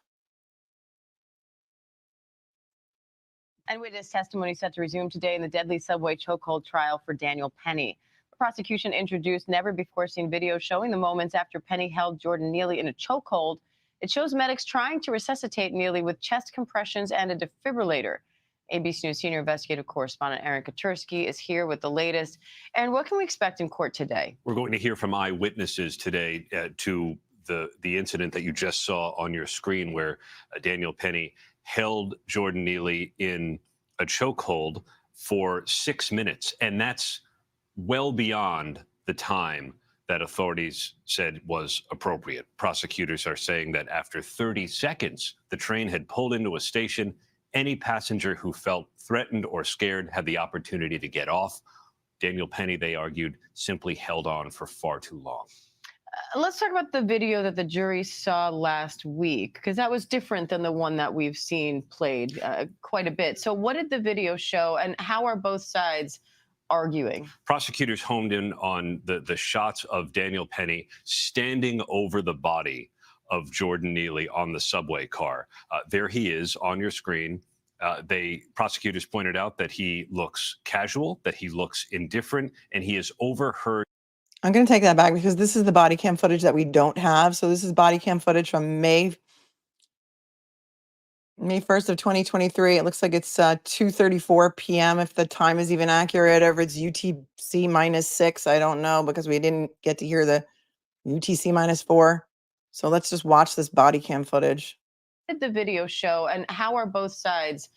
And witness testimony set to resume today in the deadly subway chokehold trial for Daniel Penny. The prosecution introduced never-before-seen video showing the moments after Penny held Jordan Neely in a chokehold. It shows medics trying to resuscitate Neely with chest compressions and a defibrillator. ABC News senior investigative correspondent Aaron Katursky is here with the latest. And what can we expect in court today? We're going to hear from eyewitnesses today to the incident that you just saw on your screen, where Daniel Penny held Jordan Neely in a chokehold for 6 minutes. And that's well beyond the time that authorities said was appropriate. Prosecutors are saying that after 30 seconds, the train had pulled into a station. Any passenger who felt threatened or scared had the opportunity to get off. Daniel Penny, they argued, simply held on for far too long. Let's talk about the video that the jury saw last week, because that was different than the one that we've seen played quite a bit. So what did the video show, and how are both sides arguing? Prosecutors honed in on the shots of Daniel Penny standing over the body of Jordan Neely on the subway car. There he is on your screen. Prosecutors pointed out that he looks casual, that he looks indifferent, and he is overheard. I'm going to take that back because this is the body cam footage that we don't have. So this is body cam footage from May 1st of 2023. It looks like it's 2:34 p.m. if the time is even accurate, or if it's UTC -6. I don't know, because we didn't get to hear the UTC -4. So let's just watch this body cam footage. What did the video show, and how are both sides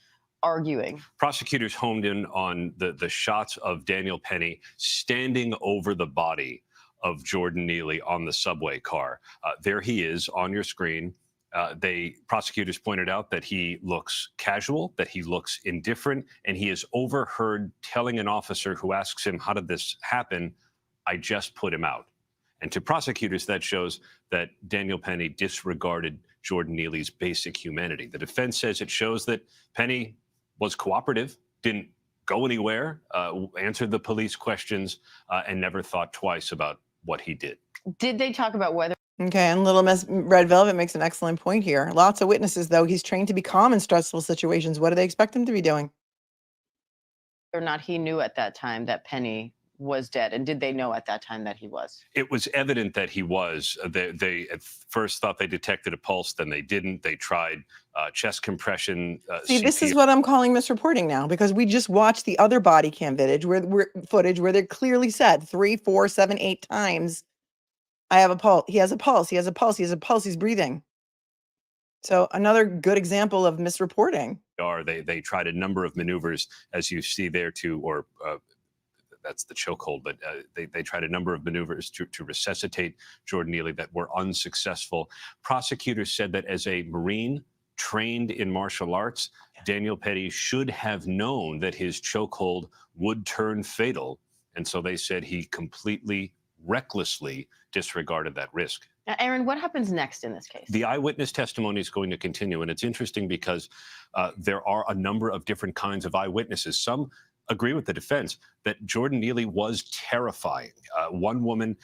arguing? Prosecutors honed in on the shots of Daniel Penny standing over the body of Jordan Neely on the subway car. There he is on your screen. Prosecutors pointed out that he looks casual, that he looks indifferent, and he is overheard telling an officer who asks him, how did this happen? I just put him out. And to prosecutors, that shows that Daniel Penny disregarded Jordan Neely's basic humanity. The defense says it shows that Penny was cooperative, didn't go anywhere, answered the police questions, and never thought twice about what he did. Did they talk about whether Okay, and Little Miss Red Velvet makes an excellent point here. Lots of witnesses, though. He's trained to be calm in stressful situations. What do they expect him to be doing? or not he knew at that time that Penny was dead? And did they know at that time that he was? It was evident that he was. They at first thought they detected a pulse, then they didn't. They tried chest compression. See, this is what I'm calling misreporting now, because we just watched the other body cam footage where they clearly said 3, 4, 7, 8 times, I have a pulse. He has a pulse. He has a pulse. He has a pulse. He's breathing. So another good example of misreporting. They tried a number of maneuvers, as you see there, that's the chokehold, but they tried a number of maneuvers to resuscitate Jordan Neely that were unsuccessful. Prosecutors said that as a Marine trained in martial arts, Daniel Petty should have known that his chokehold would turn fatal. And so they said he completely, recklessly disregarded that risk. Now, Aaron, what happens next in this case? The eyewitness testimony is going to continue, and it's interesting because there are a number of different kinds of eyewitnesses. Some agree with the defense that Jordan Neely was terrifying. One woman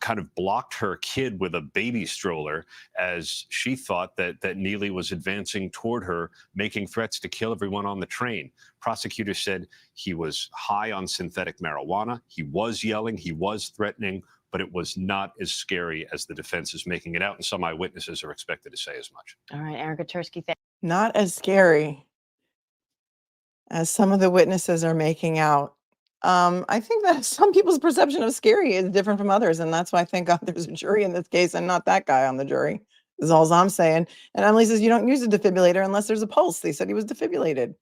kind of blocked her kid with a baby stroller as she thought that Neely was advancing toward her, making threats to kill everyone on the train. Prosecutors said he was high on synthetic marijuana. He was yelling. He was threatening, but it was not as scary as the defense is making it out. And some eyewitnesses are expected to say as much. All right, Aaron Kotursky, Not as scary as some of the witnesses are making out. I think that some people's perception of scary is different from others. And that's why I thank God there's a jury in this case and not that guy on the jury, is all I'm saying. And Emily says, you don't use a defibrillator unless there's a pulse. They said he was defibrillated.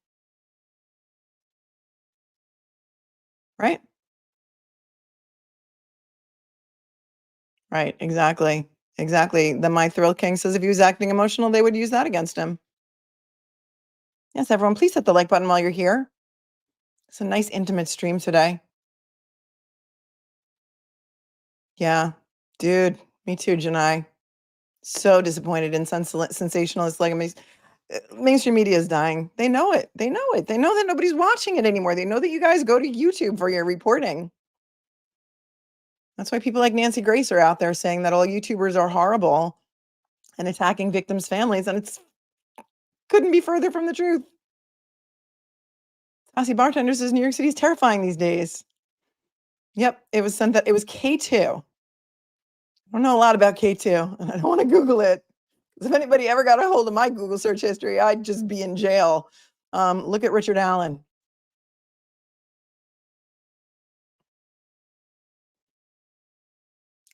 Right? Right, exactly. Exactly. The My Thrill King says if he was acting emotional, they would use that against him. Yes, everyone, please hit the like button while you're here. It's a nice intimate stream today. Yeah, dude, me too, Janai. So disappointed in sensationalist like mainstream media is dying. They know it. They know it. They know that nobody's watching it anymore. They know that you guys go to YouTube for your reporting. That's why people like Nancy Grace are out there saying that all YouTubers are horrible and attacking victims' families, and it's couldn't be further from the truth. Sassy Bartender says New York City is terrifying these days. Yep, it was sent that it was K2. I don't know a lot about K2, and I don't want to Google it. Because if anybody ever got a hold of my Google search history, I'd just be in jail. Look at Richard Allen.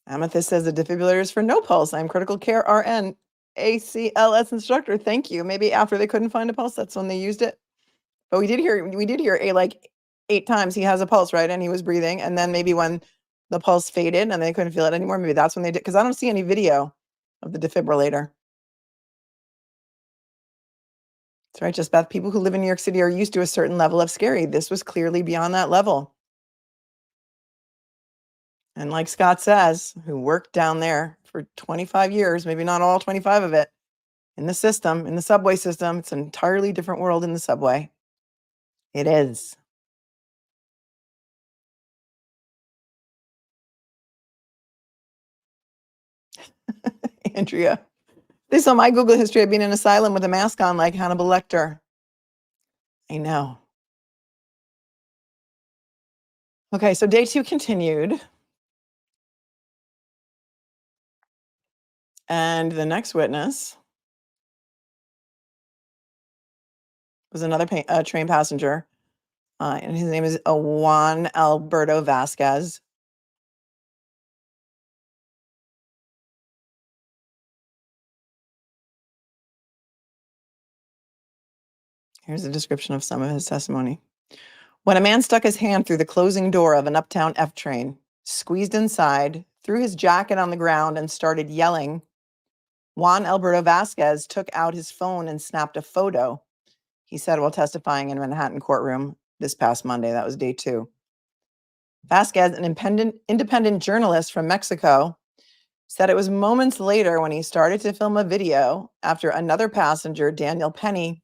Amethyst says the defibrillator is for no pulse. I'm critical care RN ACLS instructor. Thank you. Maybe after they couldn't find a pulse, that's when they used it. But we did hear like 8 times he has a pulse, right? And he was breathing. And then maybe when the pulse faded and they couldn't feel it anymore, maybe that's when they did. Because I don't see any video of the defibrillator. That's right, Just Beth. People who live in New York City are used to a certain level of scary. This was clearly beyond that level. And like Scott says, who worked down there for 25 years, maybe not all 25 of it, in the system, in the subway system, it's an entirely different world in the subway. It is. Andrea. They saw my Google history of being in an asylum with a mask on like Hannibal Lecter. I know. Okay, so day 2 continued. And the next witness was another train passenger. And his name is Juan Alberto Vasquez. Here's a description of some of his testimony. When a man stuck his hand through the closing door of an uptown F train, squeezed inside, threw his jacket on the ground, and started yelling, Juan Alberto Vasquez took out his phone and snapped a photo, he said while testifying in a Manhattan courtroom this past Monday. That was day 2. Vasquez, an independent journalist from Mexico, said it was moments later when he started to film a video after another passenger, Daniel Penny,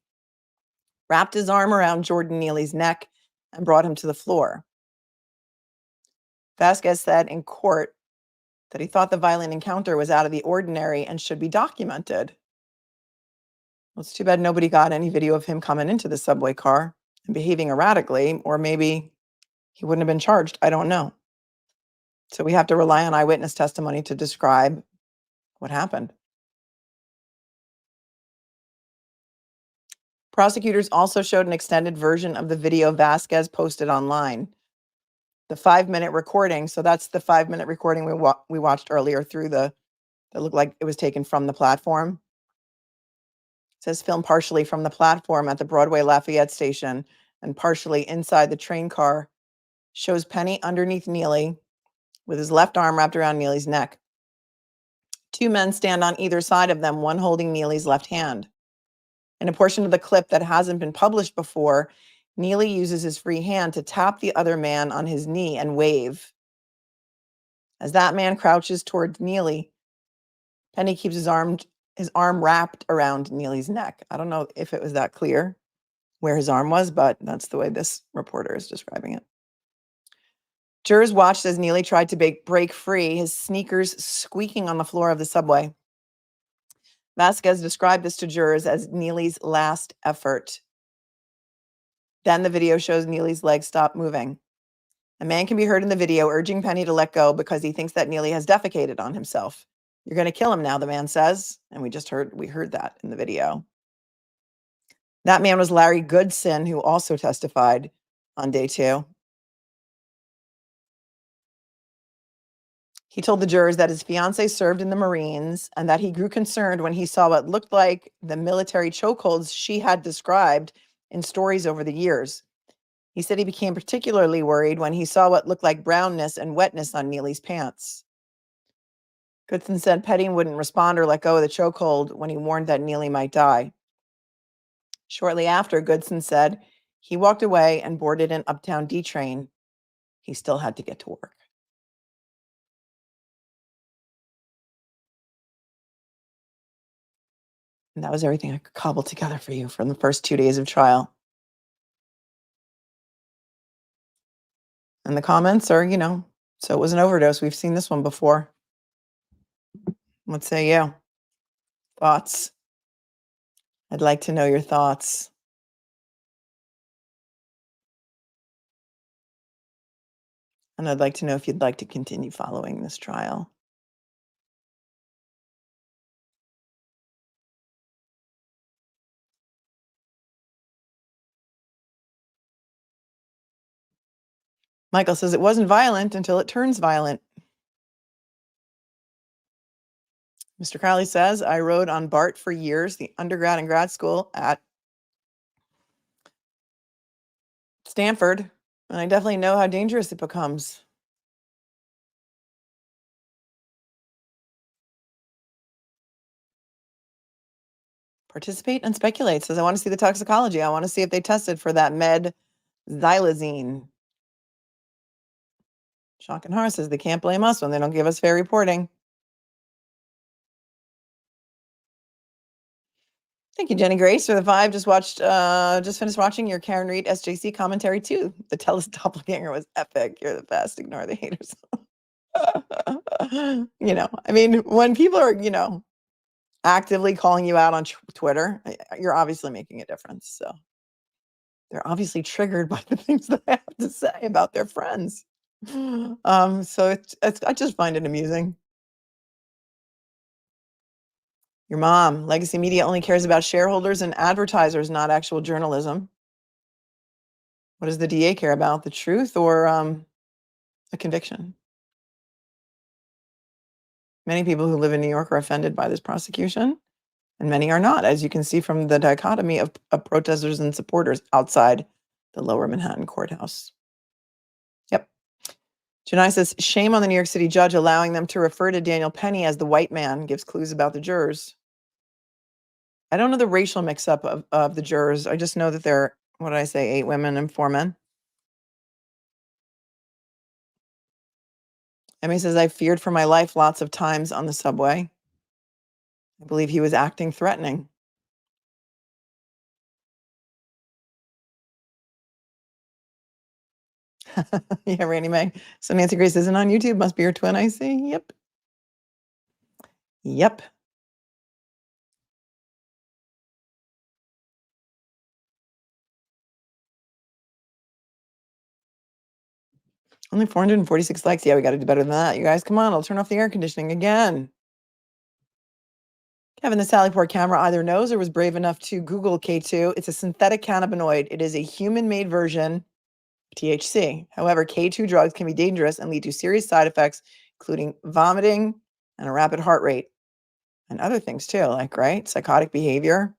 wrapped his arm around Jordan Neely's neck, and brought him to the floor. Vasquez said in court that he thought the violent encounter was out of the ordinary and should be documented. Well, it's too bad nobody got any video of him coming into the subway car and behaving erratically, or maybe he wouldn't have been charged. I don't know. So we have to rely on eyewitness testimony to describe what happened. Prosecutors also showed an extended version of the video Vasquez posted online. The 5-minute recording, so that's the 5-minute recording we watched earlier through that looked like it was taken from the platform. It says filmed partially from the platform at the Broadway Lafayette station and partially inside the train car, shows Penny underneath Neely with his left arm wrapped around Neely's neck. 2 men stand on either side of them, one holding Neely's left hand. In a portion of the clip that hasn't been published before, Neely uses his free hand to tap the other man on his knee and wave. As that man crouches towards Neely, Penny keeps his arm wrapped around Neely's neck. I don't know if it was that clear where his arm was, but that's the way this reporter is describing it. Jurors watched as Neely tried to break free, his sneakers squeaking on the floor of the subway. Vasquez described this to jurors as Neely's last effort. Then the video shows Neely's legs stop moving. A man can be heard in the video urging Penny to let go because he thinks that Neely has defecated on himself. You're going to kill him now, the man says. And we heard that in the video. That man was Larry Goodson, who also testified on day 2. He told the jurors that his fiancée served in the Marines and that he grew concerned when he saw what looked like the military chokeholds she had described in stories over the years. He said he became particularly worried when he saw what looked like brownness and wetness on Neely's pants. Goodson said Penny wouldn't respond or let go of the chokehold when he warned that Neely might die. Shortly after, Goodson said he walked away and boarded an Uptown D train. He still had to get to work. And that was everything I could cobble together for you from the first 2 days of trial. And the comments are, so it was an overdose. We've seen this one before. What say you? Thoughts? I'd like to know your thoughts. And I'd like to know if you'd like to continue following this trial. Michael says it wasn't violent until it turns violent. Mr. Crowley says, I rode on BART for years, the undergrad and grad school at Stanford, and I definitely know how dangerous it becomes. Participate and speculate. Says, I want to see the toxicology. I want to see if they tested for that med xylazine. Shock and Horror says they can't blame us when they don't give us fair reporting. Thank you, Jenny Grace, for the 5. Just finished watching your Karen Reed SJC commentary too. The Tell Us Doppelganger was epic. You're the best. Ignore the haters. When people are, actively calling you out on Twitter, you're obviously making a difference. So they're obviously triggered by the things that I have to say about their friends. So I just find it amusing. Your mom, legacy media only cares about shareholders and advertisers, not actual journalism. What does the DA care about? The truth or a conviction? Many people who live in New York are offended by this prosecution, and many are not, as you can see from the dichotomy of protesters and supporters outside the Lower Manhattan courthouse. Yep. Janai says, shame on the New York City judge allowing them to refer to Daniel Penny as the white man, gives clues about the jurors. I don't know the racial mix-up of the jurors. I just know that there are, 8 women and 4 men. Emmy says, I feared for my life lots of times on the subway. I believe he was acting threatening. Yeah, Randy May. So Nancy Grace isn't on YouTube. Must be her twin, I see. Yep. Yep. Only 446 likes. Yeah, we got to do better than that. You guys, come on. I'll turn off the air conditioning again. Kevin, the Sallyport camera either knows or was brave enough to Google K2. It's a synthetic cannabinoid. It is a human-made version of THC. However, K2 drugs can be dangerous and lead to serious side effects, including vomiting and a rapid heart rate. And other things too, like, right? Psychotic behavior.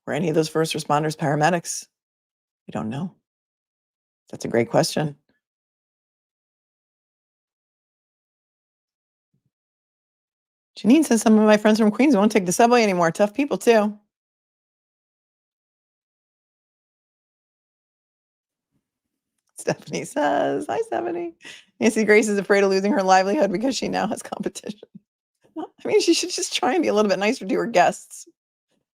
Were any of those first responders paramedics? We don't know. That's a great question. Janine says some of my friends from Queens won't take the subway anymore. Tough people too. Stephanie says, hi, Stephanie. Nancy Grace is afraid of losing her livelihood because she now has competition. I mean, she should just try and be a little bit nicer to her guests.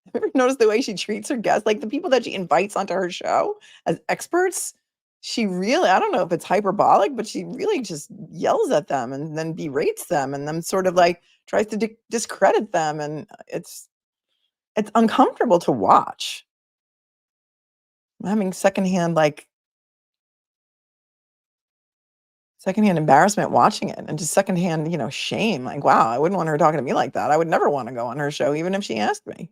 Have you ever noticed the way she treats her guests? Like the people that she invites onto her show as experts, she really, I don't know if it's hyperbolic, but she really just yells at them and then berates them and then sort of like tries to discredit them. And it's uncomfortable to watch. I'm having secondhand embarrassment watching it and just secondhand, shame. Like, wow, I wouldn't want her talking to me like that. I would never want to go on her show, even if she asked me.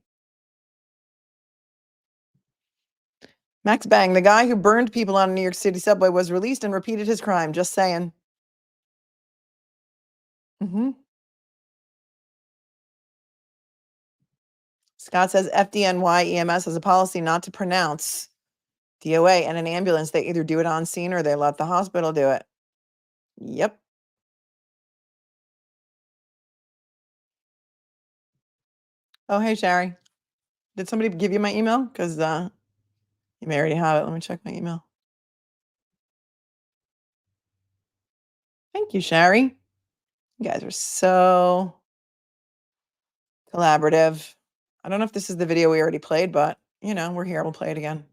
Max Bang, the guy who burned people on a New York City subway was released and repeated his crime. Just saying. Scott says FDNY EMS has a policy not to pronounce DOA and an ambulance. They either do it on scene or they let the hospital do it. Yep. Oh, hey, Sherry. Did somebody give you my email? Because you may already have it. Let me check my email. Thank you, Sherry. You guys are so collaborative. I don't know if this is the video we already played, but, we're here. We'll play it again.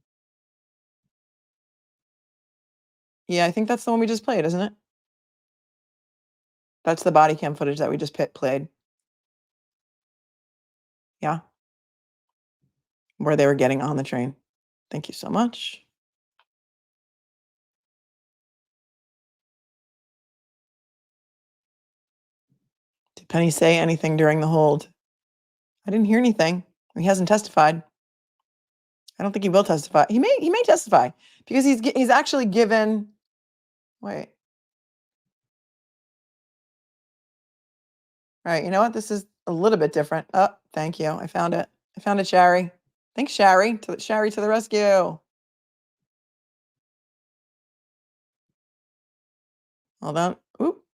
Yeah, I think that's the one we just played, isn't it? That's the body cam footage that we just played. Yeah. Where they were getting on the train. Thank you so much. Did Penny say anything during the hold? I didn't hear anything. He hasn't testified. I don't think he will testify. He may testify because he's actually given. Wait. All right. You know what? This is a little bit different. Oh, thank you. I found it. I found it, Shari. Thanks, Shari. Shari to the rescue. Hold on. Oop.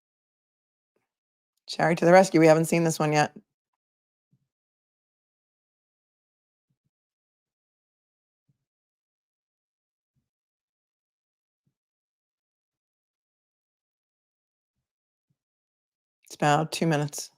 Shari to the rescue. We haven't seen this one yet. It's about 2 minutes.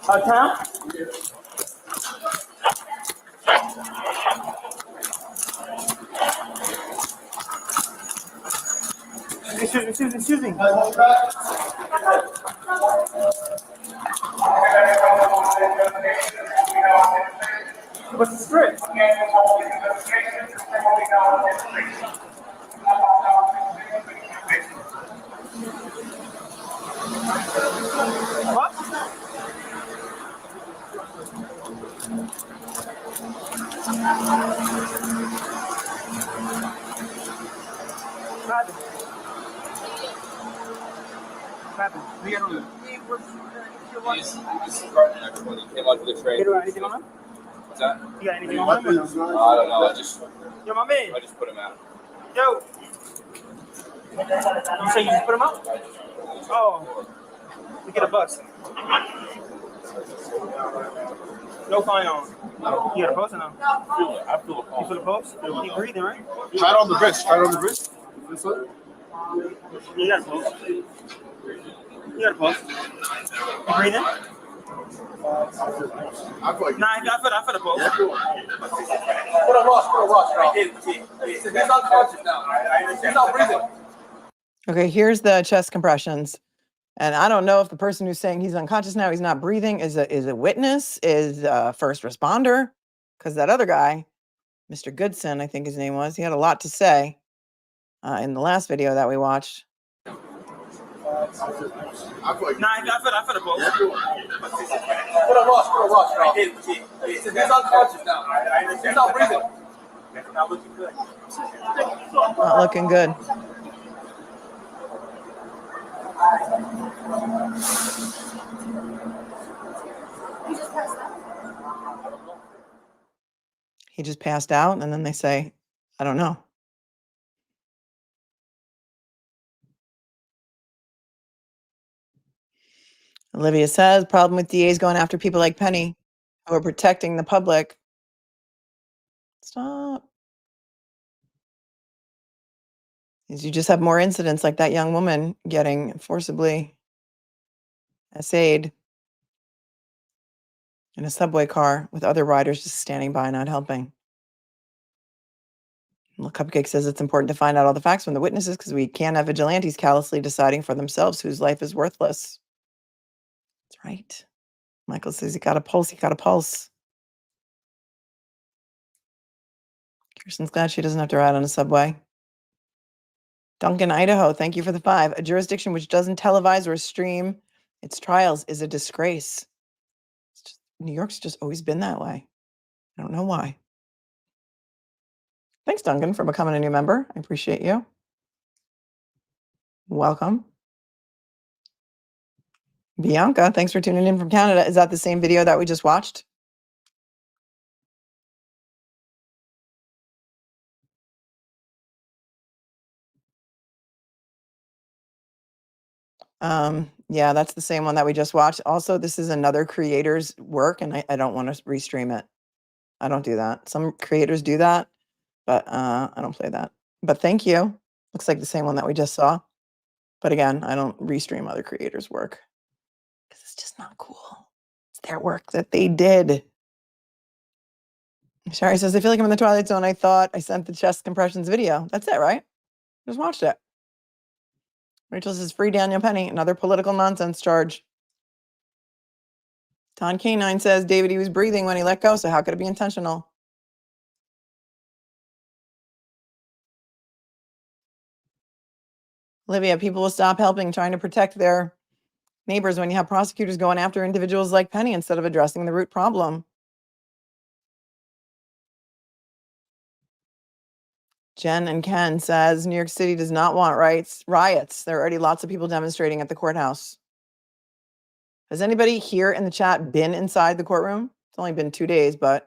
Uptown? Excuse me. What's the script? What? Anything on him? What's that? You got anything on him? I don't know. I just Yo, my man. I just put him out. Yo. You say you just put him out? Oh. We get a bus. No fine on. You got a pulse or no? I feel a You feel the pulse? You breathing, right? Try it on the wrist. Try it on the wrist. This way. You got a pulse. You got a pulse. You breathing? I feel like Nah, I feel the pulse. Put a rush, He's unconscious now. He's not breathing. Okay, here's the chest compressions. And I don't know if the person who's saying he's unconscious now, he's not breathing, is a witness, is a first responder, because that other guy, Mr. Goodson, I think his name was, he had a lot to say in the last video that we watched. I feel like Nah, I feel the pulse. Put a rush, He's unconscious now. He's not breathing. Not looking good. Not looking good. He just passed out, and then they say, I don't know. Olivia says, problem with DAs going after people like Penny who are protecting the public. Stop. Is you just have more incidents like that young woman getting forcibly essayed in a subway car with other riders just standing by not helping. Little Cupcake says it's important to find out all the facts from the witnesses because we can't have vigilantes callously deciding for themselves whose life is worthless. That's right. Michael says he got a pulse. He got a pulse. Kirsten's glad she doesn't have to ride on a subway. Duncan, Idaho, thank you for the 5. A jurisdiction which doesn't televise or stream its trials is a disgrace. New York's just always been that way. I don't know why. Thanks, Duncan, for becoming a new member. I appreciate you. Welcome. Bianca, thanks for tuning in from Canada. Is that the same video that we just watched? Yeah, that's the same one that we just watched. Also, this is another creator's work, and I don't want to restream it. I don't do that. Some creators do that, but I don't play that. But thank you. Looks like the same one that we just saw. But again, I don't restream other creators' work because it's just not cool. It's their work that they did. Shari says, I feel like I'm in the Twilight Zone. I thought I sent the chest compressions video. That's it, right? Just watched it. Rachel says, free Daniel Penny, another political nonsense charge. Ton K9 says, David, he was breathing when he let go, so how could it be intentional? Olivia, people will stop helping, trying to protect their neighbors when you have prosecutors going after individuals like Penny instead of addressing the root problem. Jen and Ken says, New York City does not want riots. There are already lots of people demonstrating at the courthouse. Has anybody here in the chat been inside the courtroom? It's only been 2 days, but.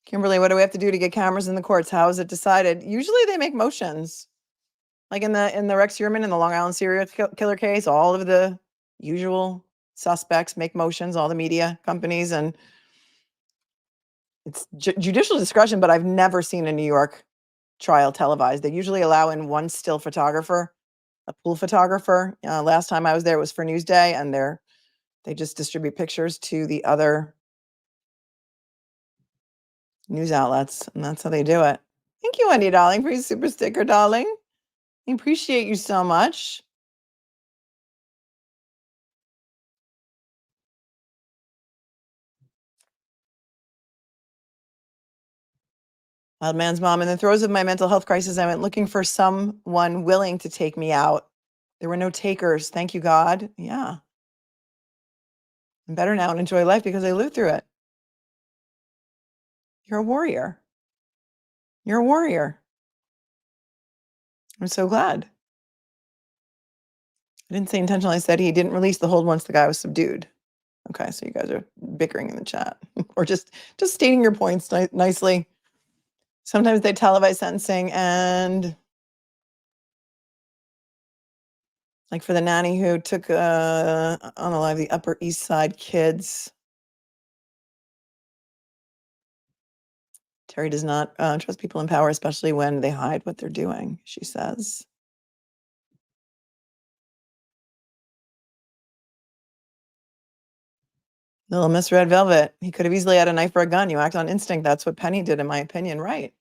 Kimberly, what do we have to do to get cameras in the courts? How is it decided? Usually they make motions. Like in the Rex Heuermann in the Long Island serial killer case, all of the usual suspects make motions, all the media companies, and it's judicial discretion, but I've never seen a New York trial televised. They usually allow in one still photographer, a pool photographer. Last time I was there was for Newsday, and they just distribute pictures to the other news outlets, and that's how they do it. Thank you, Wendy, darling, for your super sticker, darling. I appreciate you so much. Wild man's mom, in the throes of my mental health crisis, I went looking for someone willing to take me out. There were no takers. Thank you, God. Yeah. I'm better now and enjoy life because I lived through it. You're a warrior. You're a warrior. I'm so glad. I didn't say intentionally. I said he didn't release the hold once the guy was subdued. Okay, so you guys are bickering in the chat or just stating your points nicely. Sometimes they televise sentencing, and like for the nanny who took unalive the Upper East Side kids. Terry does not trust people in power, especially when they hide what they're doing, she says. Little Miss Red Velvet. He could have easily had a knife or a gun. You act on instinct. That's what Penny did, in my opinion. Right.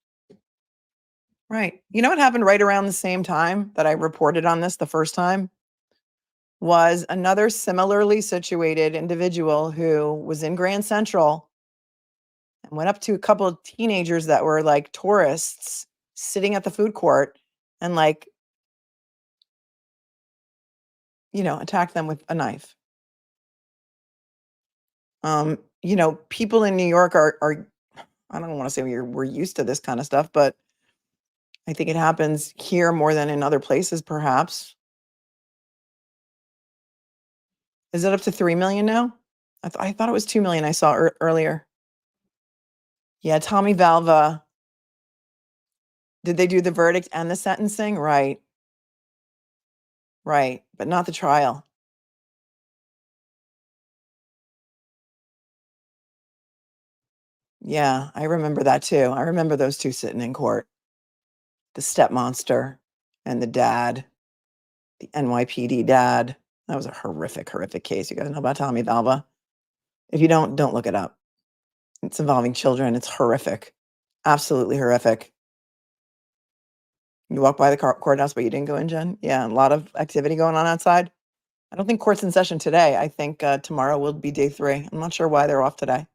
Right. You know what happened right around the same time that I reported on this the first time? Was another similarly situated individual who was in Grand Central and went up to a couple of teenagers that were like tourists sitting at the food court and like, attacked them with a knife. People in New York are I don't want to say we're used to this kind of stuff, but I think it happens here more than in other places, perhaps. Is it up to 3 million now? I thought it was 2 million I saw earlier. Yeah, Tommy Valva. Did they do the verdict and the sentencing? Right. Right, but not the trial. Yeah, I remember that too. I remember those two sitting in court. The step monster and the dad, the NYPD dad. That was a horrific, horrific case. You guys know about Tommy Valva? If you don't look it up. It's involving children. It's horrific. Absolutely horrific. You walk by the courthouse, but you didn't go in, Jen? Yeah, a lot of activity going on outside. I don't think court's in session today. I think tomorrow will be day 3. I'm not sure why they're off today,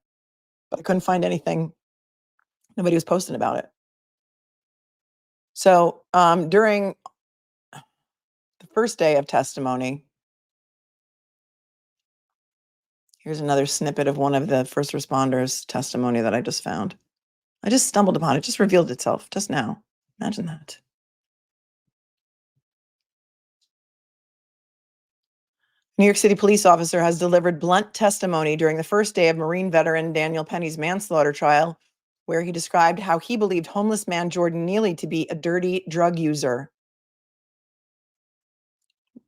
but I couldn't find anything. Nobody was posting about it. So during the first day of testimony, here's another snippet of one of the first responders' testimony that I just found. I just stumbled upon it. Just revealed itself just now. Imagine that. New York City police officer has delivered blunt testimony during the first day of Marine veteran Daniel Penny's manslaughter trial, where he described how he believed homeless man Jordan Neely to be a dirty drug user.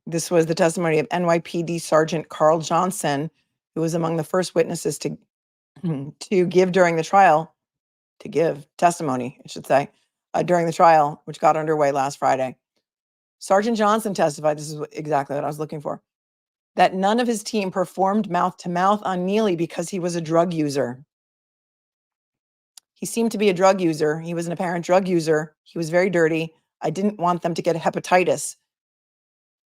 This was the testimony of NYPD Sergeant Carl Johnson, who was among the first witnesses to give during the trial, to give testimony, I should say, during the trial, which got underway last Friday. Sergeant Johnson testified, this is exactly what I was looking for, that none of his team performed mouth-to-mouth on Neely because he was a drug user. He seemed to be a drug user. He was an apparent drug user. He was very dirty. I didn't want them to get hepatitis,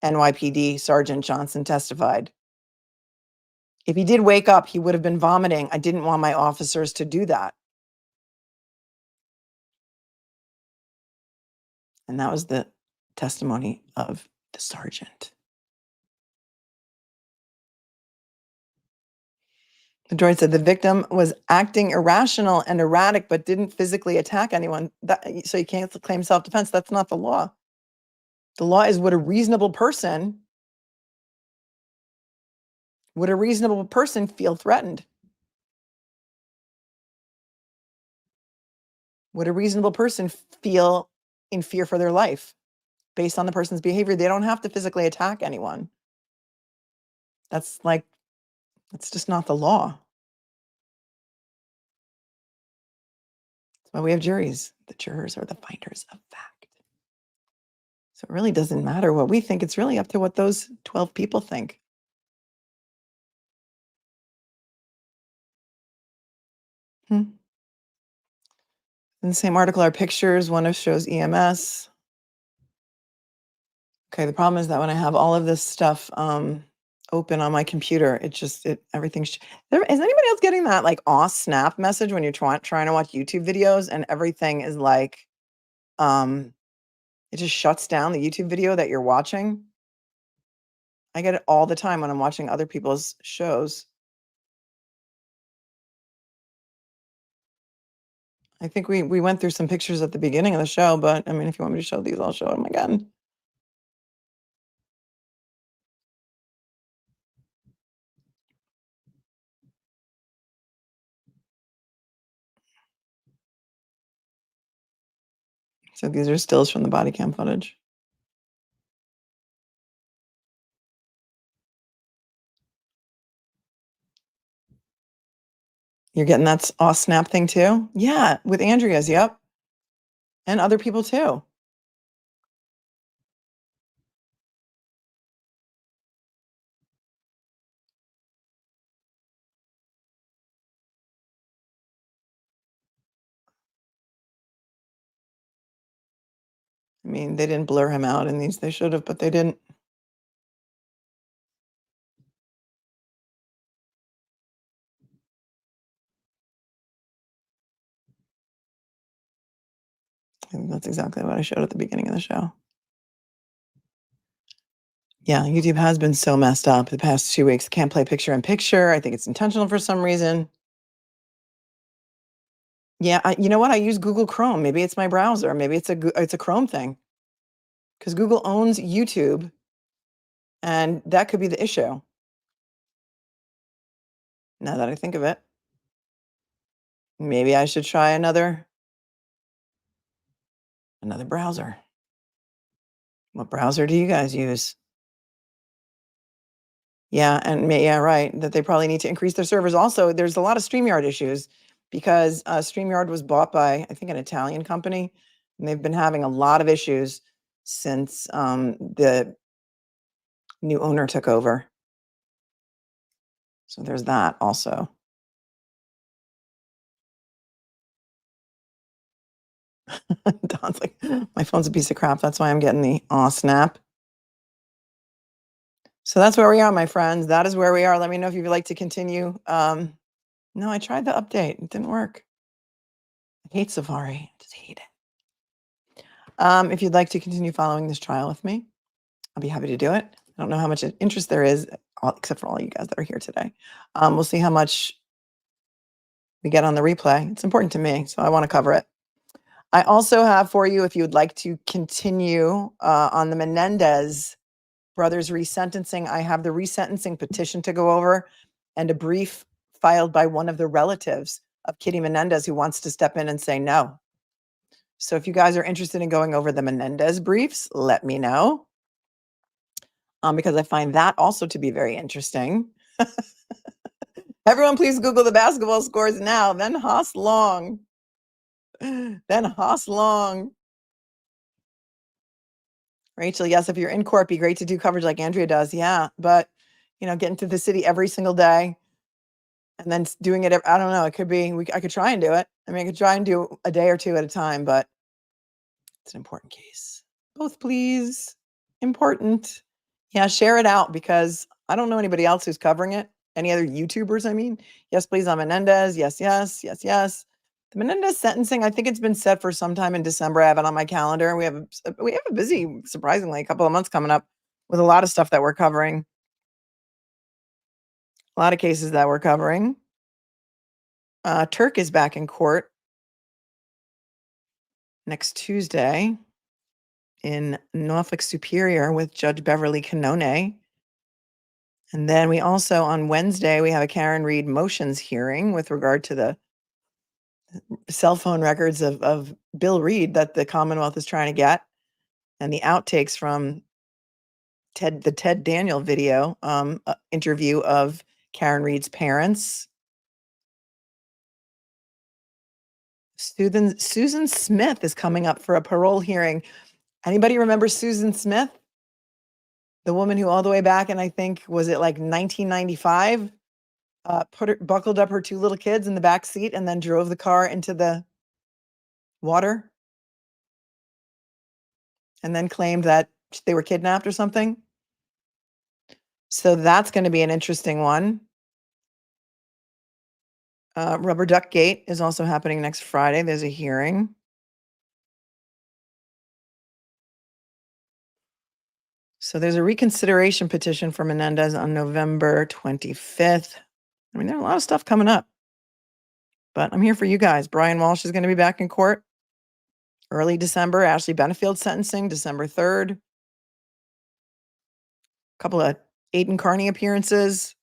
NYPD Sergeant Johnson testified. If he did wake up, he would have been vomiting. I didn't want my officers to do that. And that was the testimony of the sergeant. The droid said the victim was acting irrational and erratic, but didn't physically attack anyone. So you can't claim self-defense. That's not the law. The law is would a reasonable person feel threatened? Would a reasonable person feel in fear for their life based on the person's behavior? They don't have to physically attack anyone. That's just not the law. That's why we have juries. The jurors are the finders of fact. So it really doesn't matter what we think. It's really up to what those 12 people think. In the same article are pictures. One of shows EMS. Okay, the problem is that when I have all of this stuff open on my computer, everything's. Is anybody else getting that like snap message when you're trying to watch YouTube videos and everything is like, it just shuts down the YouTube video that you're watching? I get it all the time when I'm watching other people's shows. I think we went through some pictures at the beginning of the show, but I mean, if you want me to show these, I'll show them again. So these are stills from the body cam footage. You're getting that snap thing too? Yeah, with Andrea's, yep. And other people too. I mean, they didn't blur him out in these. They should have, but they didn't. And that's exactly what I showed at the beginning of the show. Yeah, YouTube has been so messed up the past 2 weeks. Can't play picture in picture. I think it's intentional for some reason. Yeah, you know what? I use Google Chrome. Maybe it's my browser. Maybe it's a Chrome thing. Because Google owns YouTube, and that could be the issue. Now that I think of it, maybe I should try another browser. What browser do you guys use? Yeah, and yeah, right. That they probably need to increase their servers. Also, there's a lot of StreamYard issues because StreamYard was bought by, I think, an Italian company, and they've been having a lot of issues since the new owner took over. So there's that also. Don's like, my phone's a piece of crap. That's why I'm getting the snap. So that's where we are, my friends. That is where we are. Let me know if you'd like to continue. No, I tried the update. It didn't work. I hate Safari. I just hate it. If you'd like to continue following this trial with me, I'll be happy to do it. I don't know how much interest there is, except for all you guys that are here today. We'll see how much we get on the replay. It's important to me, so I want to cover it. I also have for you, if you would like to continue on the Menendez brothers resentencing, I have the resentencing petition to go over and a brief filed by one of the relatives of Kitty Menendez who wants to step in and say no. So if you guys are interested in going over the Menendez briefs, let me know. Because I find that also to be very interesting. Everyone, please Google the basketball scores now. Then Haas Long. Then Haas Long. Rachel, yes, if you're in court, be great to do coverage like Andrea does. Yeah, but, getting to the city every single day and then doing it, I don't know, it could be, I could try and do it. I mean, I could try and do a day or two at a time, but it's an important case. Both, please. Important. Yeah, share it out because I don't know anybody else who's covering it. Any other YouTubers, I mean? Yes, please, on Menendez. Yes, yes, yes, yes. The Menendez sentencing, I think it's been set for sometime in December. I have it on my calendar. We have a busy, surprisingly, a couple of months coming up with a lot of stuff that we're covering. A lot of cases that we're covering. Turk is back in court next Tuesday in Norfolk Superior with Judge Beverly Canone. And then we also, on Wednesday, we have a Karen Reed motions hearing with regard to the cell phone records of Bill Reed that the Commonwealth is trying to get, and the outtakes from the Ted Daniel video interview of Karen Reed's parents. Susan Smith is coming up for a parole hearing. Anybody remember Susan Smith? The woman who all the way back in, I think, was it like 1995, buckled up her two little kids in the back seat and then drove the car into the water and then claimed that they were kidnapped or something. So that's going to be an interesting one. Rubber Duck Gate is also happening next Friday. There's a hearing. So there's a reconsideration petition for Menendez on November 25th. I mean, there's a lot of stuff coming up. But I'm here for you guys. Brian Walsh is going to be back in court early December. Ashley Benefield sentencing December 3rd. A couple of Aiden Carney appearances.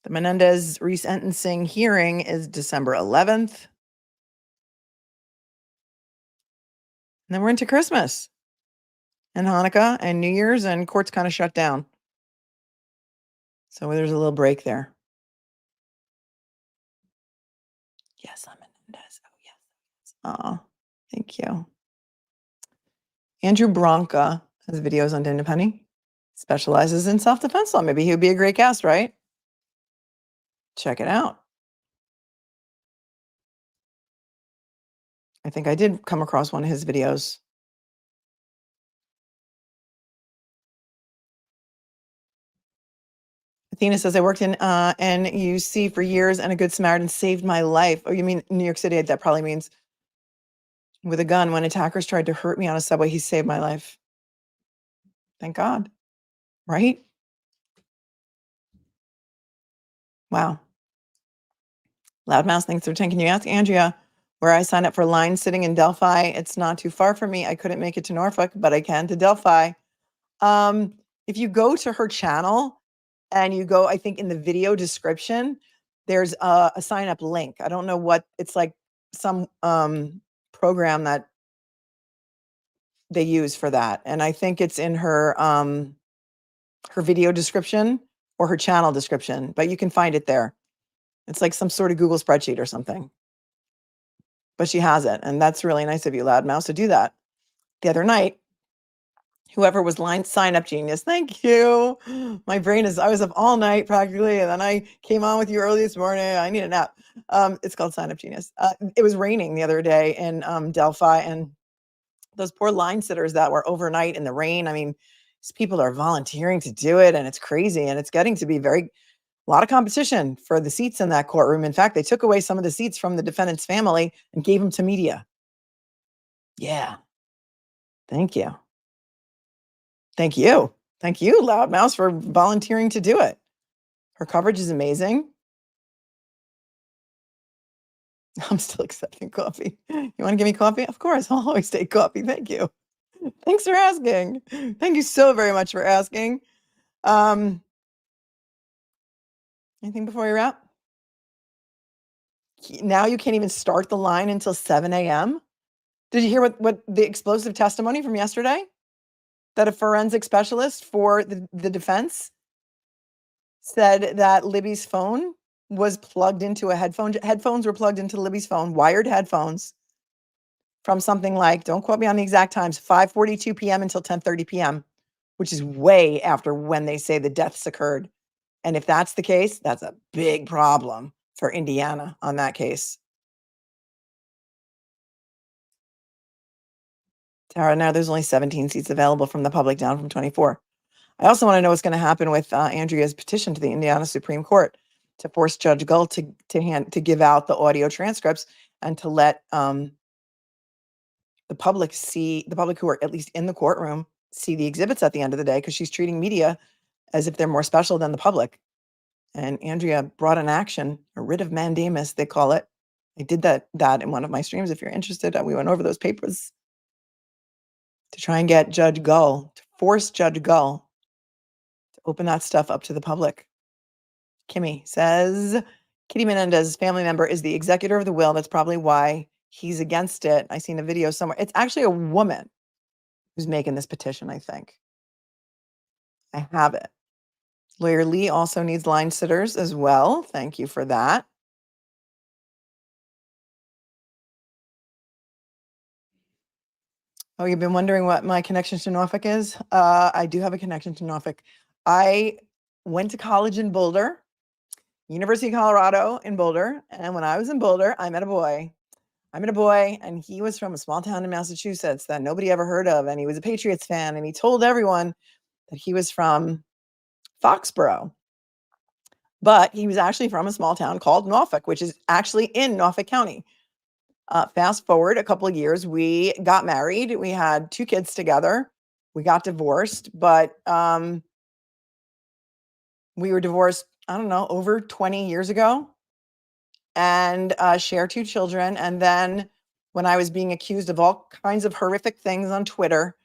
The Menendez resentencing hearing is December 11th. And then we're into Christmas and Hanukkah and New Year's, and courts kind of shut down. So there's a little break there. Yes, I'm Menendez. Oh, yes. Oh, thank you. Andrew Bronca has videos on Dana Penny. Specializes in self-defense law. Maybe he would be a great guest, right? Check it out. I think I did come across one of his videos. Athena says, I worked in NUC for years and a Good Samaritan saved my life. Oh, you mean New York City? That probably means with a gun. When attackers tried to hurt me on a subway, he saved my life. Thank God. Right? Wow. Loudmouse thinks they're 10. Can you ask Andrea where I signed up for line sitting in Delphi? It's not too far from me. I couldn't make it to Norfolk, but I can to Delphi. If you go to her channel and you go, I think in the video description, there's a sign up link. I don't know what it's like, some program that they use for that. And I think it's in her her video description or her channel description, but you can find it there. It's like some sort of Google spreadsheet or something. But she has it, and that's really nice of you, Loudmouse, to do that. The other night, whoever was line sign up genius, thank you. My brain is, I was up all night practically, and then I came on with you early this morning. I need a nap. It's called Sign Up Genius. It was raining the other day in Delphi, and those poor line sitters that were overnight in the rain. I mean, these people are volunteering to do it, and it's crazy, and it's getting to be a lot of competition for the seats in that courtroom. In fact, they took away some of the seats from the defendant's family and gave them to media. Yeah. Thank you. Thank you. Thank you, Loudmouse, for volunteering to do it. Her coverage is amazing. I'm still accepting coffee. You want to give me coffee? Of course. I'll always take coffee. Thank you. Thanks for asking. Thank you so very much for asking. Anything before we wrap? Now you can't even start the line until 7 a.m. Did you hear what the explosive testimony from yesterday? That a forensic specialist for the defense said that Libby's phone was plugged into a headphone. Headphones were plugged into Libby's phone, wired headphones, from something like, don't quote me on the exact times, 5:42 p.m. until 10:30 p.m., which is way after when they say the deaths occurred. And if that's the case, that's a big problem for Indiana on that case. Tara, now there's only 17 seats available from the public, down from 24. I also want to know what's going to happen with Andrea's petition to the Indiana Supreme Court to force Judge Gull to give out the audio transcripts and to let the public who are at least in the courtroom see the exhibits at the end of the day, because she's treating media as if they're more special than the public. And Andrea brought an action, a writ of mandamus, they call it. I did that in one of my streams. If you're interested, we went over those papers to try and get Judge Gull, to force Judge Gull to open that stuff up to the public. Kimmy says, Kitty Menendez's family member is the executor of the will. That's probably why he's against it. I seen a video somewhere. It's actually a woman who's making this petition, I think. I have it. Lawyer Lee also needs line sitters as well. Thank you for that. Oh, you've been wondering what my connection to Norfolk is? I do have a connection to Norfolk. I went to college in Boulder, University of Colorado in Boulder. And when I was in Boulder, I met a boy. And he was from a small town in Massachusetts that nobody ever heard of. And he was a Patriots fan. And he told everyone that he was from Foxborough. But he was actually from a small town called Norfolk, which is actually in Norfolk County. Fast forward a couple of years, we got married. We had 2 kids together. We got divorced, but we were divorced, I don't know, over 20 years ago, and share 2 children. And then when I was being accused of all kinds of horrific things on Twitter,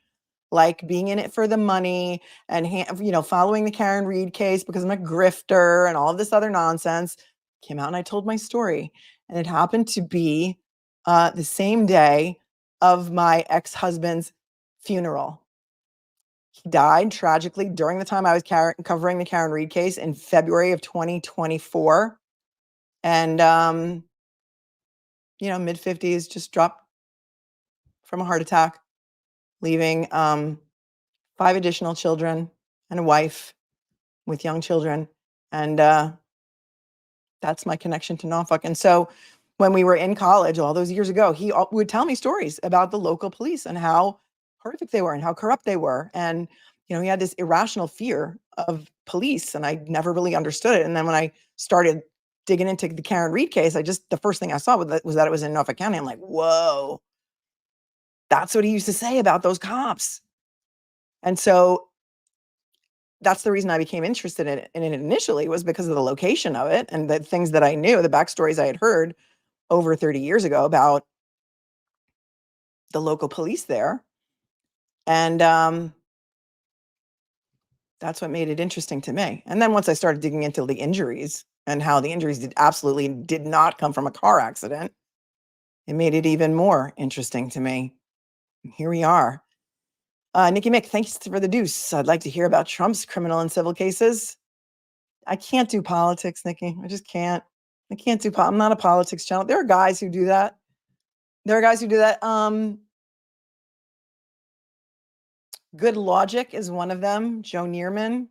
like being in it for the money and, following the Karen Reed case because I'm a grifter and all of this other nonsense, came out and I told my story. And it happened to be the same day of my ex-husband's funeral. He died tragically during the time I was covering the Karen Reed case in February of 2024. And, mid 50s, just dropped from a heart attack, leaving 5 additional children and a wife with young children. And that's my connection to Norfolk. And so when we were in college all those years ago, he would tell me stories about the local police and how horrific they were and how corrupt they were. And, he had this irrational fear of police, and I never really understood it. And then when I started digging into the Karen Reed case, the first thing I saw was that it was in Norfolk County. I'm like, whoa, that's what he used to say about those cops. And so that's the reason I became interested in it initially, was because of the location of it and the things that I knew, the backstories I had heard over 30 years ago about the local police there. And that's what made it interesting to me. And then once I started digging into the injuries and how the injuries absolutely did not come from a car accident, it made it even more interesting to me. And here we are. Nikki Mick, thanks for the deuce. I'd like to hear about Trump's criminal and civil cases. I can't do politics, Nikki. I just can't. I can't do I'm not a politics channel. There are guys who do that. Good Logic is one of them. Joe Neerman,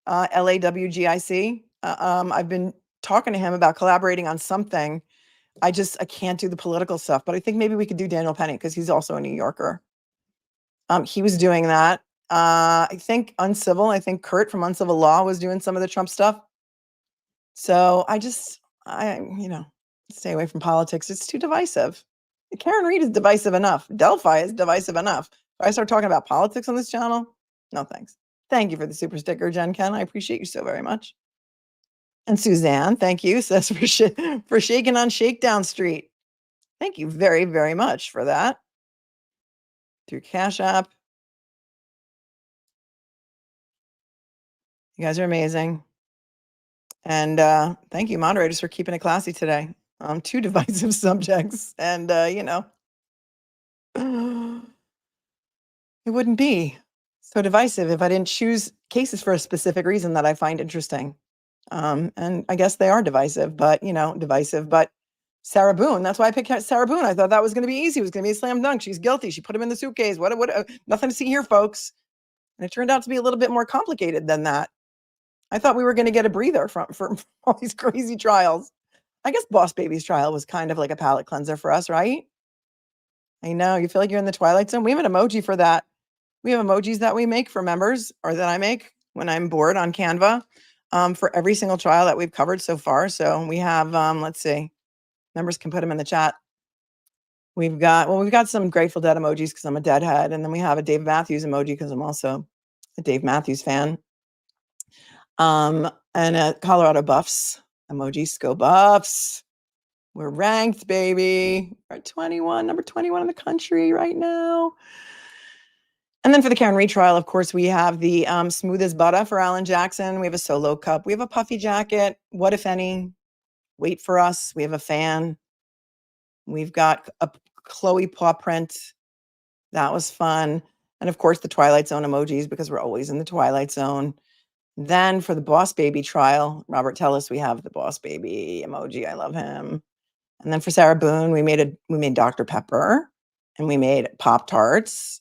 LAWGIC. I've been talking to him about collaborating on something. I can't do the political stuff, but I think maybe we could do Daniel Penny because he's also a New Yorker. He was doing that. I think Kurt from Uncivil Law was doing some of the Trump stuff. So I stay away from politics. It's too divisive. Karen Reed is divisive enough. Delphi is divisive enough. If I start talking about politics on this channel, no thanks. Thank you for the super sticker, Jen Ken. I appreciate you so very much. And Suzanne, thank you, says for shaking on Shakedown Street. Thank you very, very much for that. Through Cash App. You guys are amazing. And thank you, moderators, for keeping it classy today. 2 divisive subjects. And, it wouldn't be so divisive if I didn't choose cases for a specific reason that I find interesting. And I guess they are divisive, but Sarah Boone, that's why I picked Sarah Boone. I thought that was going to be easy. It was going to be a slam dunk. She's guilty. She put him in the suitcase. What, nothing to see here, folks. And it turned out to be a little bit more complicated than that. I thought we were going to get a breather from all these crazy trials. I guess Boss Baby's trial was kind of like a palate cleanser for us, right? I know, you feel like you're in the Twilight Zone. We have an emoji for that. We have emojis that we make for members, or that I make when I'm bored on Canva, for every single trial that we've covered so far. So we have, let's see, members can put them in the chat. We've got some Grateful Dead emojis because I'm a Deadhead. And then we have a Dave Matthews emoji because I'm also a Dave Matthews fan. And a Colorado Buffs emoji, Sco Buffs. We're ranked, baby. We're at 21, number 21 in the country right now. And then for the Karen Reed trial, of course, we have the Smooth as Butter for Alan Jackson. We have a Solo Cup. We have a Puffy Jacket. What, if any? Wait for Us. We have a fan. We've got a Chloe paw print. That was fun. And of course, the Twilight Zone emojis, because we're always in the Twilight Zone. Then for the Boss Baby trial, Robert Tellis, we have the Boss Baby emoji. I love him. And then for Sarah Boone, we made Dr. Pepper, and we made Pop-Tarts.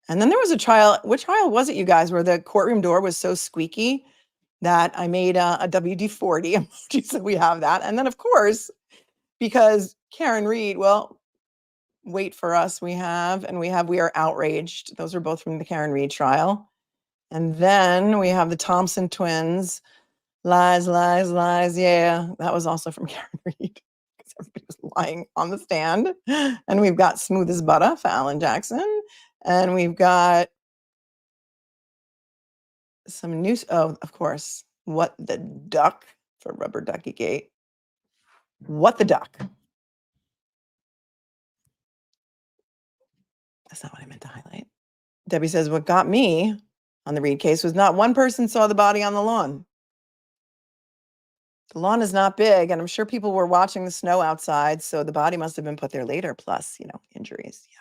And then there was a trial. Which trial was it, you guys, where the courtroom door was so squeaky that I made a WD-40 emoji, so we have that. And then, of course, because Karen Reed, well, Wait for Us we have, and we are outraged. Those are both from the Karen Reed trial. And then we have the Thompson twins, Lies, Lies, Lies. Yeah, that was also from Karen Reed, because everybody was lying on the stand. And we've got Smooth as Butter for Alan Jackson. And we've got some news. Oh, of course. What the Duck for Rubber Ducky Gate. What the Duck. That's not what I meant to highlight. Debbie says, what got me on the Reed case was not one person saw the body on the lawn. The lawn is not big, and I'm sure people were watching the snow outside, so the body must have been put there later, plus, injuries. Yeah.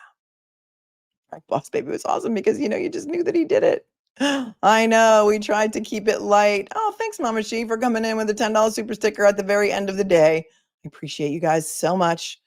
Frank Boss Baby was awesome because, you just knew that he did it. I know, we tried to keep it light. Oh, thanks, Mama She, for coming in with a $10 super sticker at the very end of the day. I appreciate you guys so much.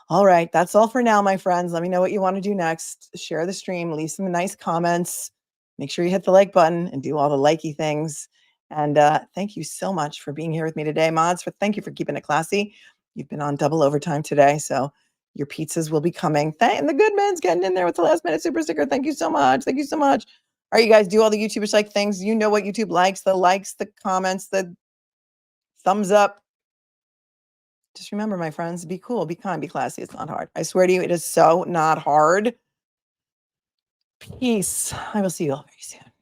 All right, that's all for now, my friends. Let me know what you want to do next. Share the stream, leave some nice comments. Make sure you hit the like button and do all the likey things. And thank you so much for being here with me today, mods. Thank you for keeping it classy. You've been on double overtime today, so your pizzas will be coming. And the good man's getting in there with the last minute super sticker. Thank you so much. Thank you so much. All right, you guys, do all the YouTubers like things. You know what YouTube likes, the comments, the thumbs up. Just remember, my friends, be cool, be kind, be classy. It's not hard. I swear to you, it is so not hard. Peace. I will see you all very soon.